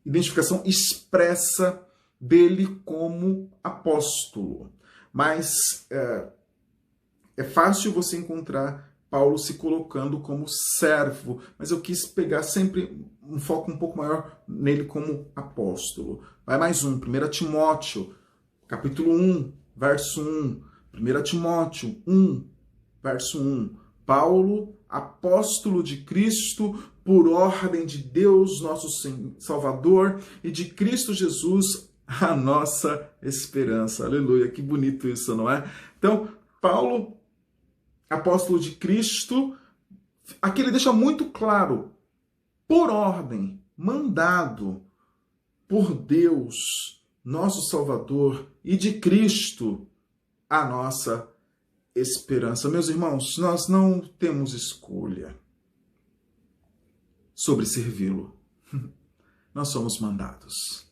identificação expressa dele como apóstolo, mas é fácil você encontrar Paulo se colocando como servo, mas eu quis pegar sempre um foco um pouco maior nele como apóstolo. Vai mais um, 1 Timóteo, capítulo 1, verso 1. 1 Timóteo 1, verso 1. Paulo, apóstolo de Cristo, por ordem de Deus, nosso Salvador, e de Cristo Jesus, a nossa esperança. Aleluia, que bonito isso, não é? Então, Paulo, apóstolo de Cristo, aqui ele deixa muito claro, por ordem, mandado por Deus, nosso Salvador, e de Cristo, a nossa esperança. Meus irmãos, nós não temos escolha sobre servi-lo. Nós somos mandados.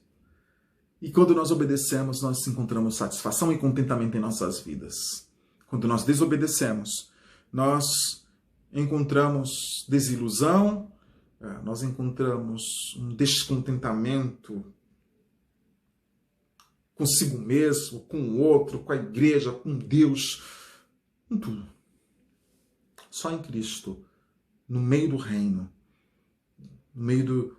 E quando nós obedecemos, nós encontramos satisfação e contentamento em nossas vidas. Quando nós desobedecemos, nós encontramos desilusão, nós encontramos um descontentamento consigo mesmo, com o outro, com a igreja, com Deus, com tudo. Só em Cristo, no meio do reino, no meio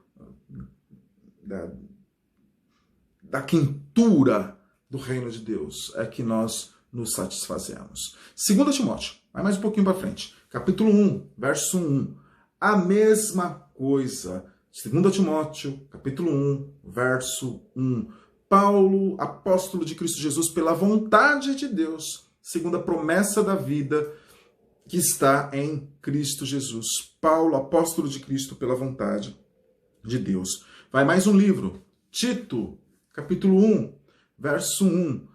da quentura do reino de Deus, é que nós nos satisfazemos. 2 Timóteo, vai mais um pouquinho para frente. Capítulo 1, verso 1. A mesma coisa. 2 Timóteo, capítulo 1, verso 1. Paulo, apóstolo de Cristo Jesus, pela vontade de Deus, segundo a promessa da vida que está em Cristo Jesus. Paulo, apóstolo de Cristo, pela vontade de Deus. Vai mais um livro. Tito, capítulo 1, verso 1.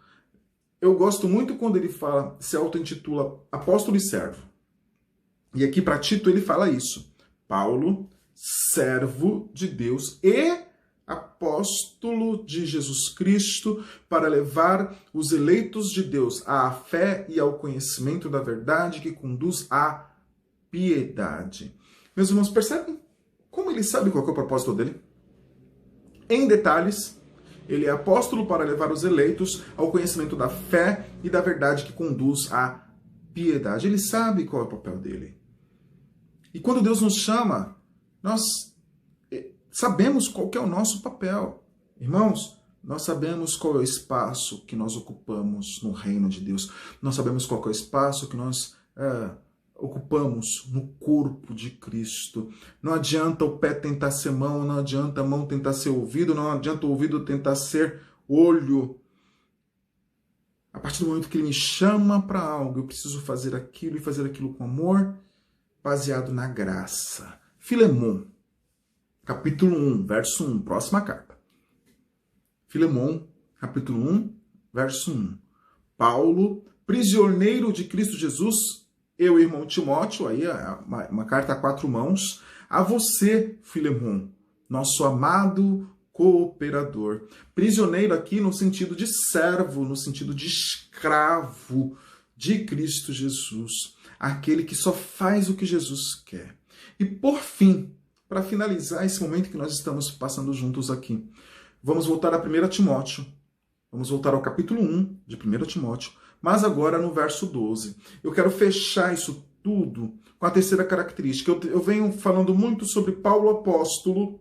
Eu gosto muito quando ele fala, se auto-intitula apóstolo e servo. E aqui para Tito ele fala isso. Paulo, servo de Deus e apóstolo de Jesus Cristo, para levar os eleitos de Deus à fé e ao conhecimento da verdade que conduz à piedade. Meus irmãos, percebem como ele sabe qual é o propósito dele? Em detalhes, ele é apóstolo para levar os eleitos ao conhecimento da fé e da verdade que conduz à piedade. Ele sabe qual é o papel dele. E quando Deus nos chama, nós sabemos qual que é o nosso papel. Irmãos, nós sabemos qual é o espaço que nós ocupamos no reino de Deus. Nós sabemos qual que é o espaço que nós ocupamos no corpo de Cristo. Não adianta o pé tentar ser mão, não adianta a mão tentar ser ouvido, não adianta o ouvido tentar ser olho. A partir do momento que ele me chama para algo, eu preciso fazer aquilo e fazer aquilo com amor, baseado na graça. Filemon, capítulo 1, verso 1, próxima carta. Filemon, capítulo 1, verso 1. Paulo, prisioneiro de Cristo Jesus, eu, irmão Timóteo, aí uma carta a 4 mãos, a você, Filemon, nosso amado cooperador. Prisioneiro aqui no sentido de servo, no sentido de escravo de Cristo Jesus, aquele que só faz o que Jesus quer. E por fim, para finalizar esse momento que nós estamos passando juntos aqui, vamos voltar a 1 Timóteo, vamos voltar ao capítulo 1 de 1 Timóteo, mas agora no verso 12. Eu quero fechar isso tudo com a terceira característica. Eu venho falando muito sobre Paulo apóstolo,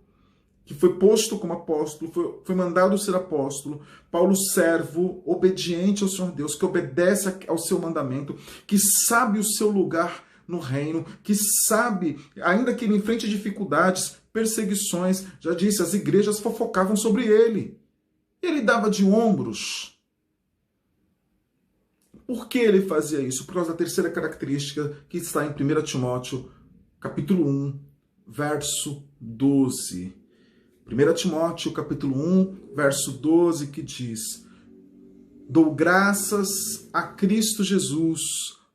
que foi posto como apóstolo, foi mandado ser apóstolo, Paulo servo, obediente ao Senhor Deus, que obedece ao seu mandamento, que sabe o seu lugar no reino, que sabe, ainda que ele enfrente dificuldades, perseguições, já disse, as igrejas fofocavam sobre ele. Ele dava de ombros. Por que ele fazia isso? Por causa da terceira característica que está em 1 Timóteo, capítulo 1, verso 12. 1 Timóteo, capítulo 1, verso 12, que diz: dou graças a Cristo Jesus,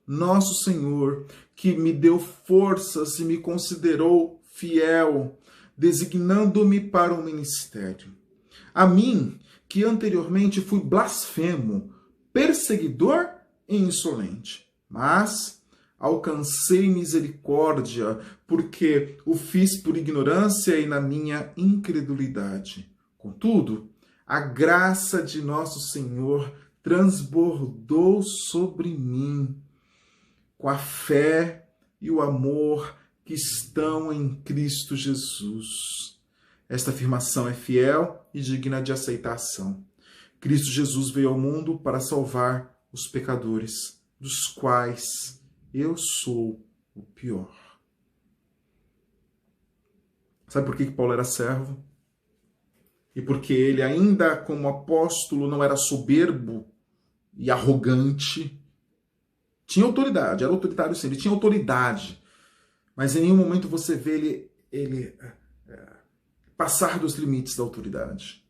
nosso Senhor, que me deu forças e me considerou fiel, designando-me para o ministério. A mim, que anteriormente fui blasfemo, perseguidor e insolente, mas alcancei misericórdia, porque o fiz por ignorância e na minha incredulidade. Contudo, a graça de nosso Senhor transbordou sobre mim, com a fé e o amor que estão em Cristo Jesus. Esta afirmação é fiel e digna de aceitação. Cristo Jesus veio ao mundo para salvar os pecadores, dos quais eu sou o pior. Sabe por que Paulo era servo? E porque ele, ainda como apóstolo, não era soberbo e arrogante. Tinha autoridade, era autoritário sim, ele tinha autoridade. Mas em nenhum momento você vê ele passar dos limites da autoridade.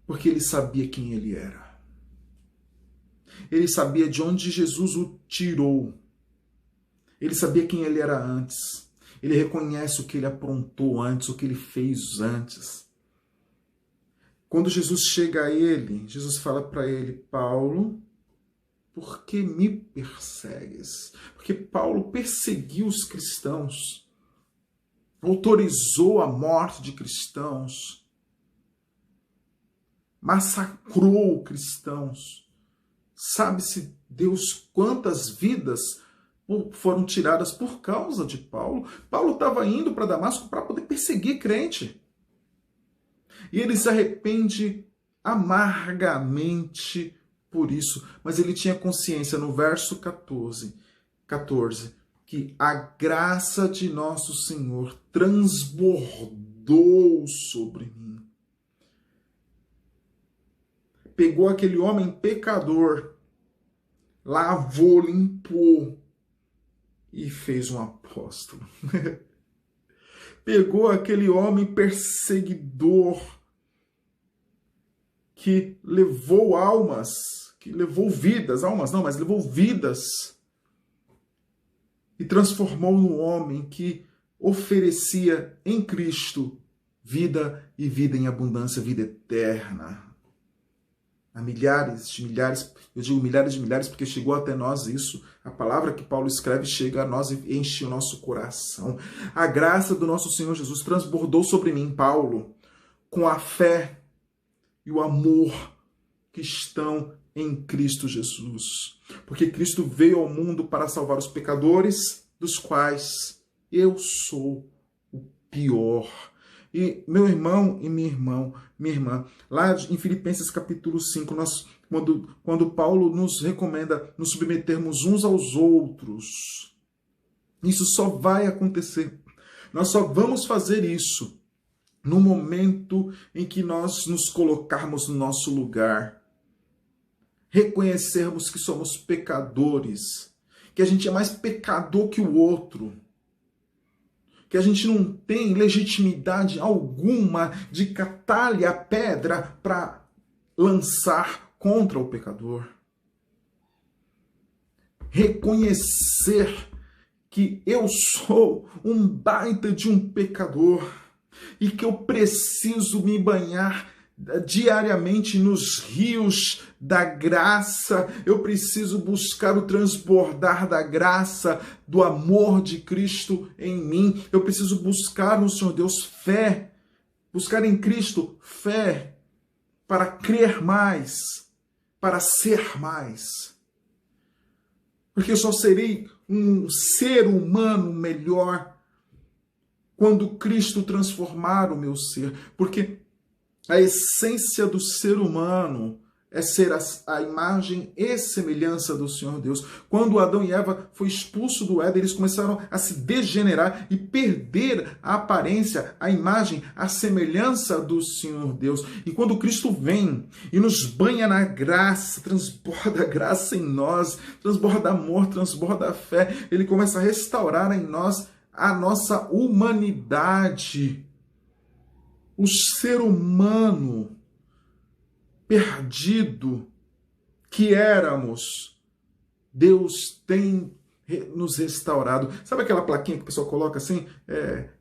Porque ele sabia quem ele era. Ele sabia de onde Jesus o tirou. Ele sabia quem ele era antes. Ele reconhece o que ele aprontou antes, o que ele fez antes. Quando Jesus chega a ele, Jesus fala para ele: Paulo, por que me persegues? Porque Paulo perseguiu os cristãos, autorizou a morte de cristãos, massacrou cristãos. Sabe-se Deus quantas vidas foram tiradas por causa de Paulo. Paulo estava indo para Damasco para poder perseguir crente. E ele se arrepende amargamente por isso. Mas ele tinha consciência no verso 14, que a graça de nosso Senhor transbordou sobre mim. Pegou aquele homem pecador, lavou, limpou e fez um apóstolo. Pegou aquele homem perseguidor que levou almas, que levou vidas, almas não, mas levou vidas, e transformou num homem que oferecia em Cristo vida e vida em abundância, vida eterna. A milhares de milhares, eu digo milhares de milhares porque chegou até nós isso. A palavra que Paulo escreve chega a nós e enche o nosso coração. A graça do nosso Senhor Jesus transbordou sobre mim, Paulo, com a fé e o amor que estão em Cristo Jesus. Porque Cristo veio ao mundo para salvar os pecadores, dos quais eu sou o pior. E meu irmão e minha irmã, lá em Filipenses capítulo 5, quando Paulo nos recomenda nos submetermos uns aos outros, isso só vai acontecer. Nós só vamos fazer isso no momento em que nós nos colocarmos no nosso lugar, reconhecermos que somos pecadores, que a gente é mais pecador que o outro, que a gente não tem legitimidade alguma de catar-lhe a pedra para lançar contra o pecador. Reconhecer que eu sou um baita de um pecador e que eu preciso me banhar diariamente nos rios da graça. Eu preciso buscar o transbordar da graça, do amor de Cristo em mim. Eu preciso buscar no Senhor Deus fé, buscar em Cristo fé para crer mais, para ser mais. Porque eu só serei um ser humano melhor quando Cristo transformar o meu ser. Porque a essência do ser humano é ser a imagem e semelhança do Senhor Deus. Quando Adão e Eva foi expulso do Éden, eles começaram a se degenerar e perder a aparência, a imagem, a semelhança do Senhor Deus. E quando Cristo vem e nos banha na graça, transborda a graça em nós, transborda amor, transborda a fé, ele começa a restaurar em nós a nossa humanidade. O ser humano perdido que éramos, Deus tem nos restaurado. Sabe aquela plaquinha que o pessoal coloca assim?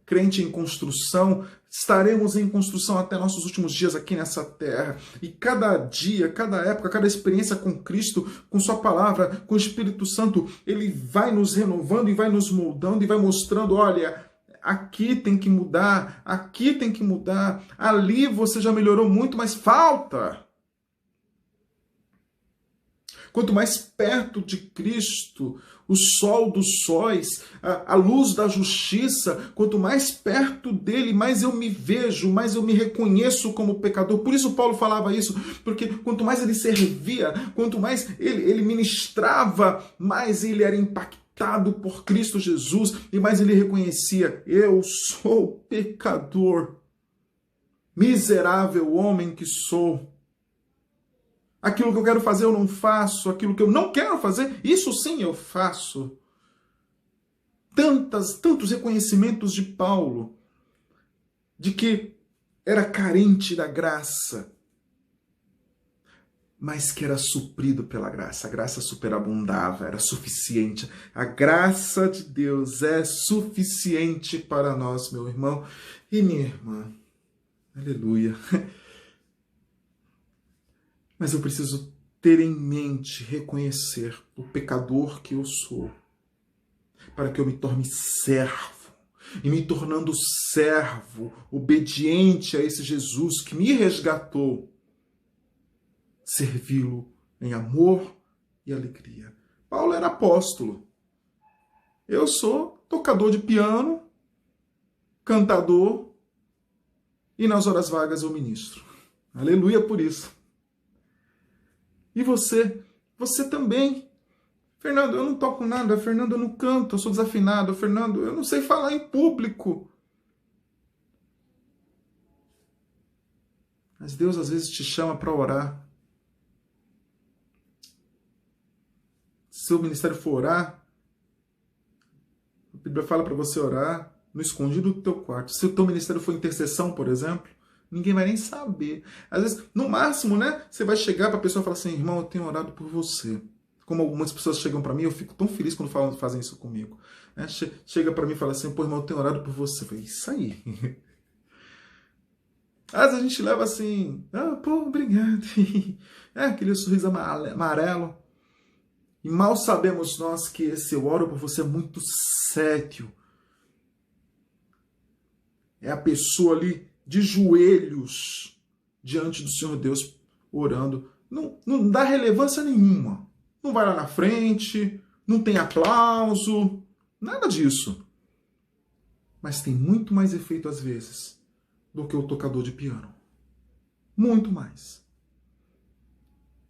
Crente em construção. Estaremos em construção até nossos últimos dias aqui nessa terra. E cada dia, cada época, cada experiência com Cristo, com sua palavra, com o Espírito Santo, ele vai nos renovando e vai nos moldando e vai mostrando, olha, aqui tem que mudar, aqui tem que mudar, ali você já melhorou muito, mas falta. Quanto mais perto de Cristo, o sol dos sóis, a luz da justiça, quanto mais perto dele, mais eu me vejo, mais eu me reconheço como pecador. Por isso Paulo falava isso, porque quanto mais ele servia, quanto mais ele ministrava, mais ele era impactado por Cristo Jesus e mais ele reconhecia: eu sou pecador, miserável homem que sou. Aquilo que eu quero fazer eu não faço, aquilo que eu não quero fazer, isso sim eu faço. Tantos reconhecimentos de Paulo, de que era carente da graça, mas que era suprido pela graça. A graça superabundava, era suficiente. A graça de Deus é suficiente para nós, meu irmão e minha irmã. Aleluia. Mas eu preciso ter em mente, reconhecer o pecador que eu sou, para que eu me torne servo. E me tornando servo, obediente a esse Jesus que me resgatou, servi-lo em amor e alegria. Paulo era apóstolo. Eu sou tocador de piano, cantador, e nas horas vagas eu ministro. Aleluia por isso. E você? Você também. Fernando, eu não toco nada. Fernando, eu não canto, eu sou desafinado. Fernando, eu não sei falar em público. Mas Deus às vezes te chama para orar. Se o ministério for orar, a Bíblia fala para você orar no escondido do teu quarto. Se o teu ministério for intercessão, por exemplo, ninguém vai nem saber. Às vezes, no máximo, né? Você vai chegar para a pessoa e falar assim: irmão, eu tenho orado por você. Como algumas pessoas chegam para mim, eu fico tão feliz quando fazem isso comigo. Né? Chega para mim e fala assim: pô, irmão, eu tenho orado por você. Eu falei: isso aí. Às vezes a gente leva assim: pô, obrigado. Aquele sorriso amarelo. E mal sabemos nós que esse eu oro por você é muito sério. É a pessoa ali de joelhos diante do Senhor Deus, orando. Não dá relevância nenhuma. Não vai lá na frente, não tem aplauso, nada disso. Mas tem muito mais efeito às vezes do que o tocador de piano. Muito mais.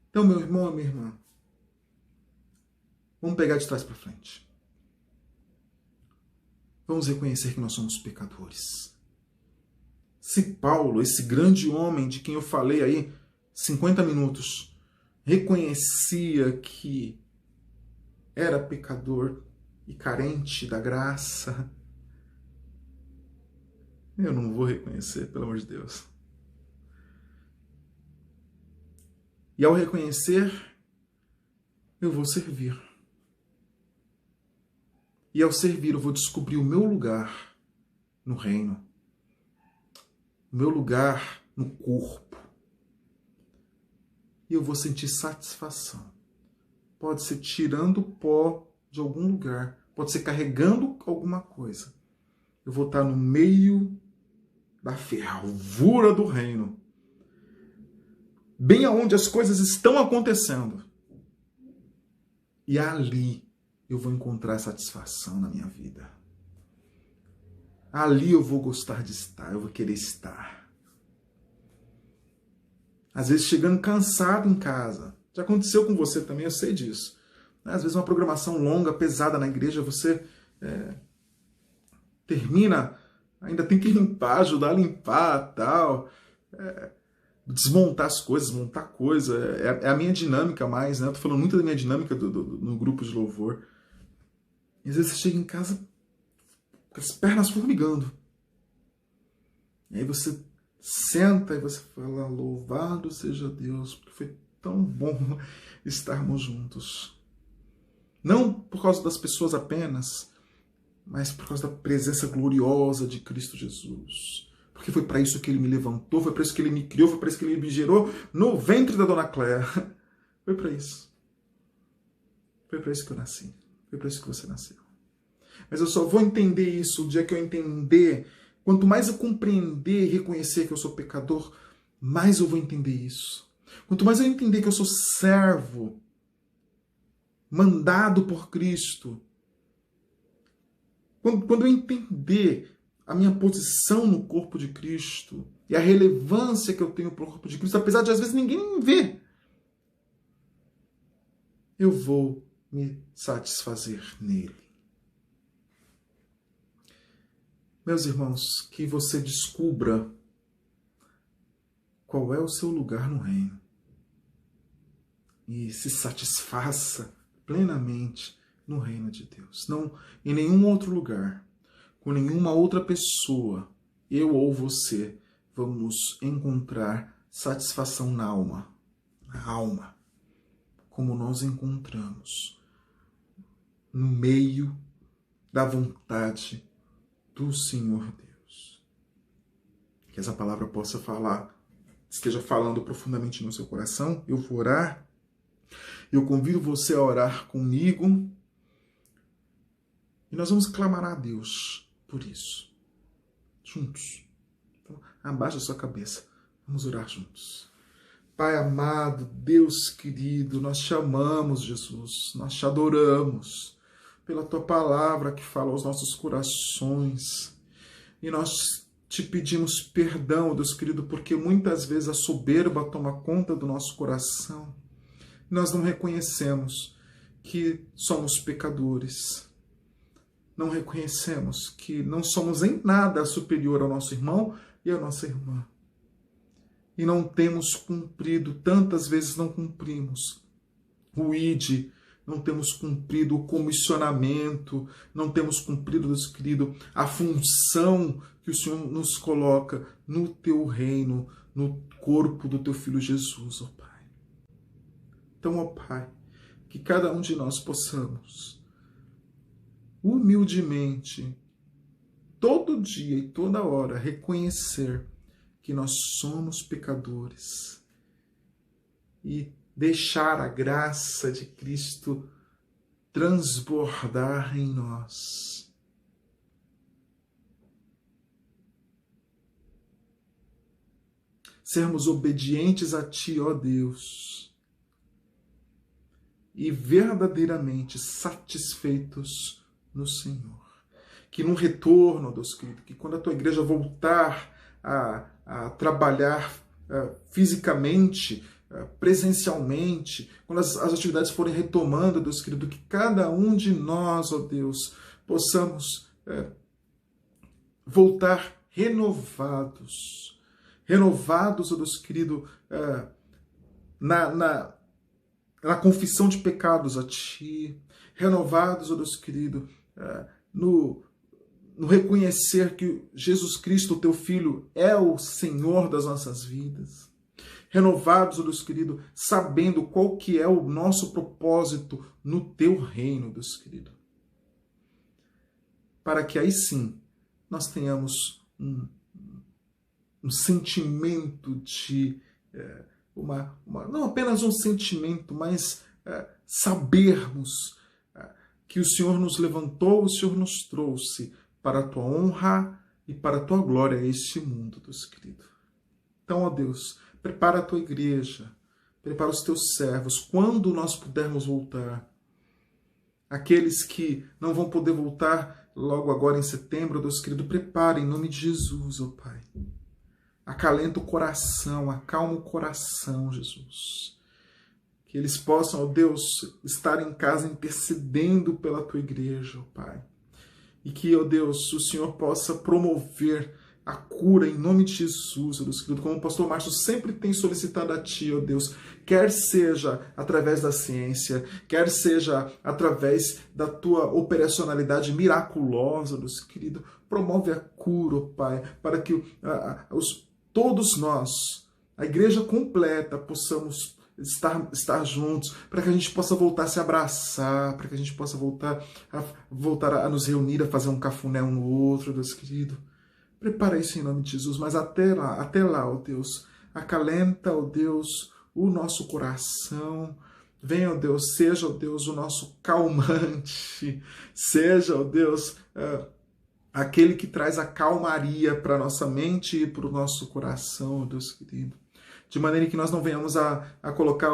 Então, meu irmão e minha irmã, vamos pegar de trás para frente. Vamos reconhecer que nós somos pecadores. Se Paulo, esse grande homem de quem eu falei aí 50 minutos, reconhecia que era pecador e carente da graça, eu não vou reconhecer, pelo amor de Deus. E ao reconhecer, eu vou servir. E ao servir, eu vou descobrir o meu lugar no reino. O meu lugar no corpo. e eu vou sentir satisfação. Pode ser tirando pó de algum lugar, pode ser carregando alguma coisa. Eu vou estar no meio da fervura do reino, bem aonde as coisas estão acontecendo. E ali eu vou encontrar satisfação na minha vida. Ali eu vou gostar de estar, eu vou querer estar. Às vezes chegando cansado em casa. Já aconteceu com você também, eu sei disso. Às vezes uma programação longa, pesada na igreja, você termina, ainda tem que limpar, ajudar a limpar, tal. Desmontar as coisas, montar coisa. É a minha dinâmica mais, né? Eu tô falando muito da minha dinâmica no grupo de louvor. E às vezes você chega em casa com as pernas formigando. E aí você senta e você fala, louvado seja Deus, porque foi tão bom estarmos juntos. Não por causa das pessoas apenas, mas por causa da presença gloriosa de Cristo Jesus. Porque foi para isso que Ele me levantou, foi para isso que Ele me criou, foi para isso que Ele me gerou no ventre da Dona Cléa. Foi para isso. Foi para isso que eu nasci. Foi para isso que você nasceu. Mas eu só vou entender isso o dia que eu entender. Quanto mais eu compreender e reconhecer que eu sou pecador, mais eu vou entender isso. Quanto mais eu entender que eu sou servo, mandado por Cristo, quando eu entender a minha posição no corpo de Cristo e a relevância que eu tenho para o corpo de Cristo, apesar de às vezes ninguém ver, eu vou me satisfazer nele. Meus irmãos, que você descubra qual é o seu lugar no reino e se satisfaça plenamente no reino de Deus. Não em nenhum outro lugar, com nenhuma outra pessoa, eu ou você, vamos encontrar satisfação na alma, como nós encontramos no meio da vontade do Senhor Deus. Que essa palavra possa esteja falando profundamente no seu coração. Eu vou orar. Eu convido você a orar comigo. E nós vamos clamar a Deus por isso. Juntos. Então, abaixa a sua cabeça. Vamos orar juntos. Pai amado, Deus querido, nós te amamos, Jesus. Nós te adoramos pela tua palavra que fala aos nossos corações. E nós te pedimos perdão, Deus querido, porque muitas vezes a soberba toma conta do nosso coração. Nós não reconhecemos que somos pecadores. Não reconhecemos que não somos em nada superior ao nosso irmão e à nossa irmã. E não temos cumprido, tantas vezes não cumprimos o ID, não temos cumprido o comissionamento, não temos cumprido, Deus querido, a função que o Senhor nos coloca no teu reino, no corpo do teu Filho Jesus, ó Pai. Então, ó Pai, que cada um de nós possamos, humildemente, todo dia e toda hora, reconhecer que nós somos pecadores e deixar a graça de Cristo transbordar em nós. Sermos obedientes a Ti, ó Deus, e verdadeiramente satisfeitos no Senhor. Que no retorno, Deus querido, que quando a Tua igreja voltar a trabalhar fisicamente, presencialmente, quando as atividades forem retomando, Deus querido, que cada um de nós, ó Deus, possamos voltar renovados, ó Deus querido, na confissão de pecados a Ti, renovados, ó Deus querido, no reconhecer que Jesus Cristo, Teu Filho, é o Senhor das nossas vidas. Renovados, ó Deus querido, sabendo qual que é o nosso propósito no Teu reino, Deus querido. Para que aí sim nós tenhamos um sentimento de não apenas um sentimento, mas sabermos que o Senhor nos levantou, o Senhor nos trouxe para a tua honra e para a tua glória a este mundo, Deus querido. Então, ó Deus, prepara a tua igreja, prepara os teus servos, quando nós pudermos voltar. Aqueles que não vão poder voltar logo agora em setembro, Deus querido, prepara em nome de Jesus, ó Pai. Acalenta o coração, acalma o coração, Jesus. Que eles possam, ó Deus, estar em casa intercedendo pela tua igreja, ó Pai. E que, ó Deus, o Senhor possa promover a cura em nome de Jesus, ó Deus querido, como o pastor Márcio sempre tem solicitado a Ti, ó Deus, quer seja através da ciência, quer seja através da Tua operacionalidade miraculosa, ó Deus querido, promove a cura, ó Pai, para que todos nós, a igreja completa, possamos estar juntos, para que a gente possa voltar a se abraçar, para que a gente possa voltar a nos reunir, a fazer um cafuné um no outro, Deus querido. Prepara isso em nome de Jesus, mas até lá, ó Deus, acalenta, ó Deus, o nosso coração. Venha, ó Deus, seja, ó Deus, o nosso calmante, seja, ó Deus, aquele que traz a calmaria para a nossa mente e para o nosso coração, ó Deus querido. De maneira que nós não venhamos a colocar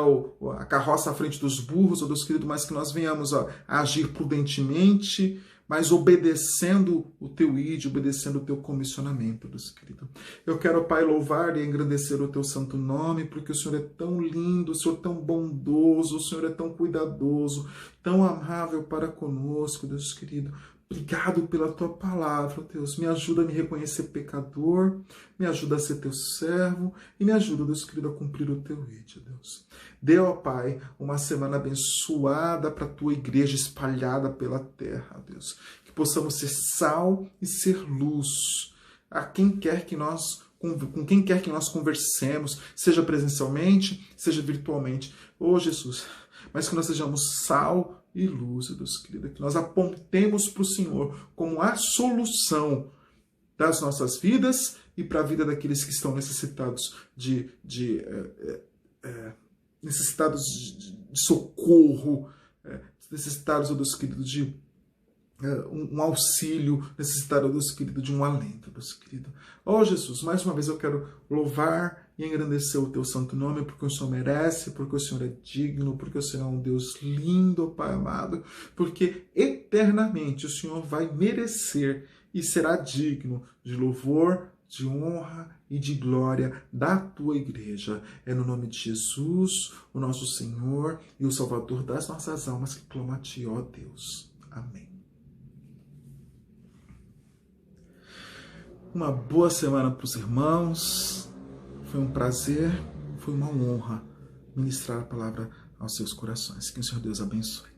a carroça à frente dos burros, ó Deus querido, mas que nós venhamos a agir prudentemente, mas obedecendo o teu ídio, obedecendo o teu comissionamento, Deus querido. Eu quero, Pai, louvar e engrandecer o teu santo nome, porque o Senhor é tão lindo, o Senhor é tão bondoso, o Senhor é tão cuidadoso, tão amável para conosco, Deus querido. Obrigado pela tua palavra, Deus. Me ajuda a me reconhecer pecador, me ajuda a ser teu servo e me ajuda, Deus querido, a cumprir o teu ídio, Deus. Dê, ó Pai, uma semana abençoada para a tua igreja espalhada pela terra, Deus. Que possamos ser sal e ser luz a quem quer que nós, com quem quer que nós conversemos, seja presencialmente, seja virtualmente. Ô Jesus, mas que nós sejamos sal e luz, Deus querido, que nós apontemos para o Senhor como a solução das nossas vidas e para a vida daqueles que estão necessitados de socorro, necessitados, Deus querido, de um auxílio, necessitados, Deus querido, de um alento, Deus querido. Ó Jesus, mais uma vez eu quero louvar e engrandecer o teu santo nome, porque o Senhor merece, porque o Senhor é digno, porque o Senhor é um Deus lindo, Pai amado, porque eternamente o Senhor vai merecer e será digno de louvor, de honra e de glória da tua igreja. É no nome de Jesus, o nosso Senhor e o Salvador das nossas almas, que clamo a ti, ó Deus. Amém. Uma boa semana para os irmãos. Foi um prazer, foi uma honra ministrar a palavra aos seus corações. Que o Senhor Deus abençoe.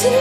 Te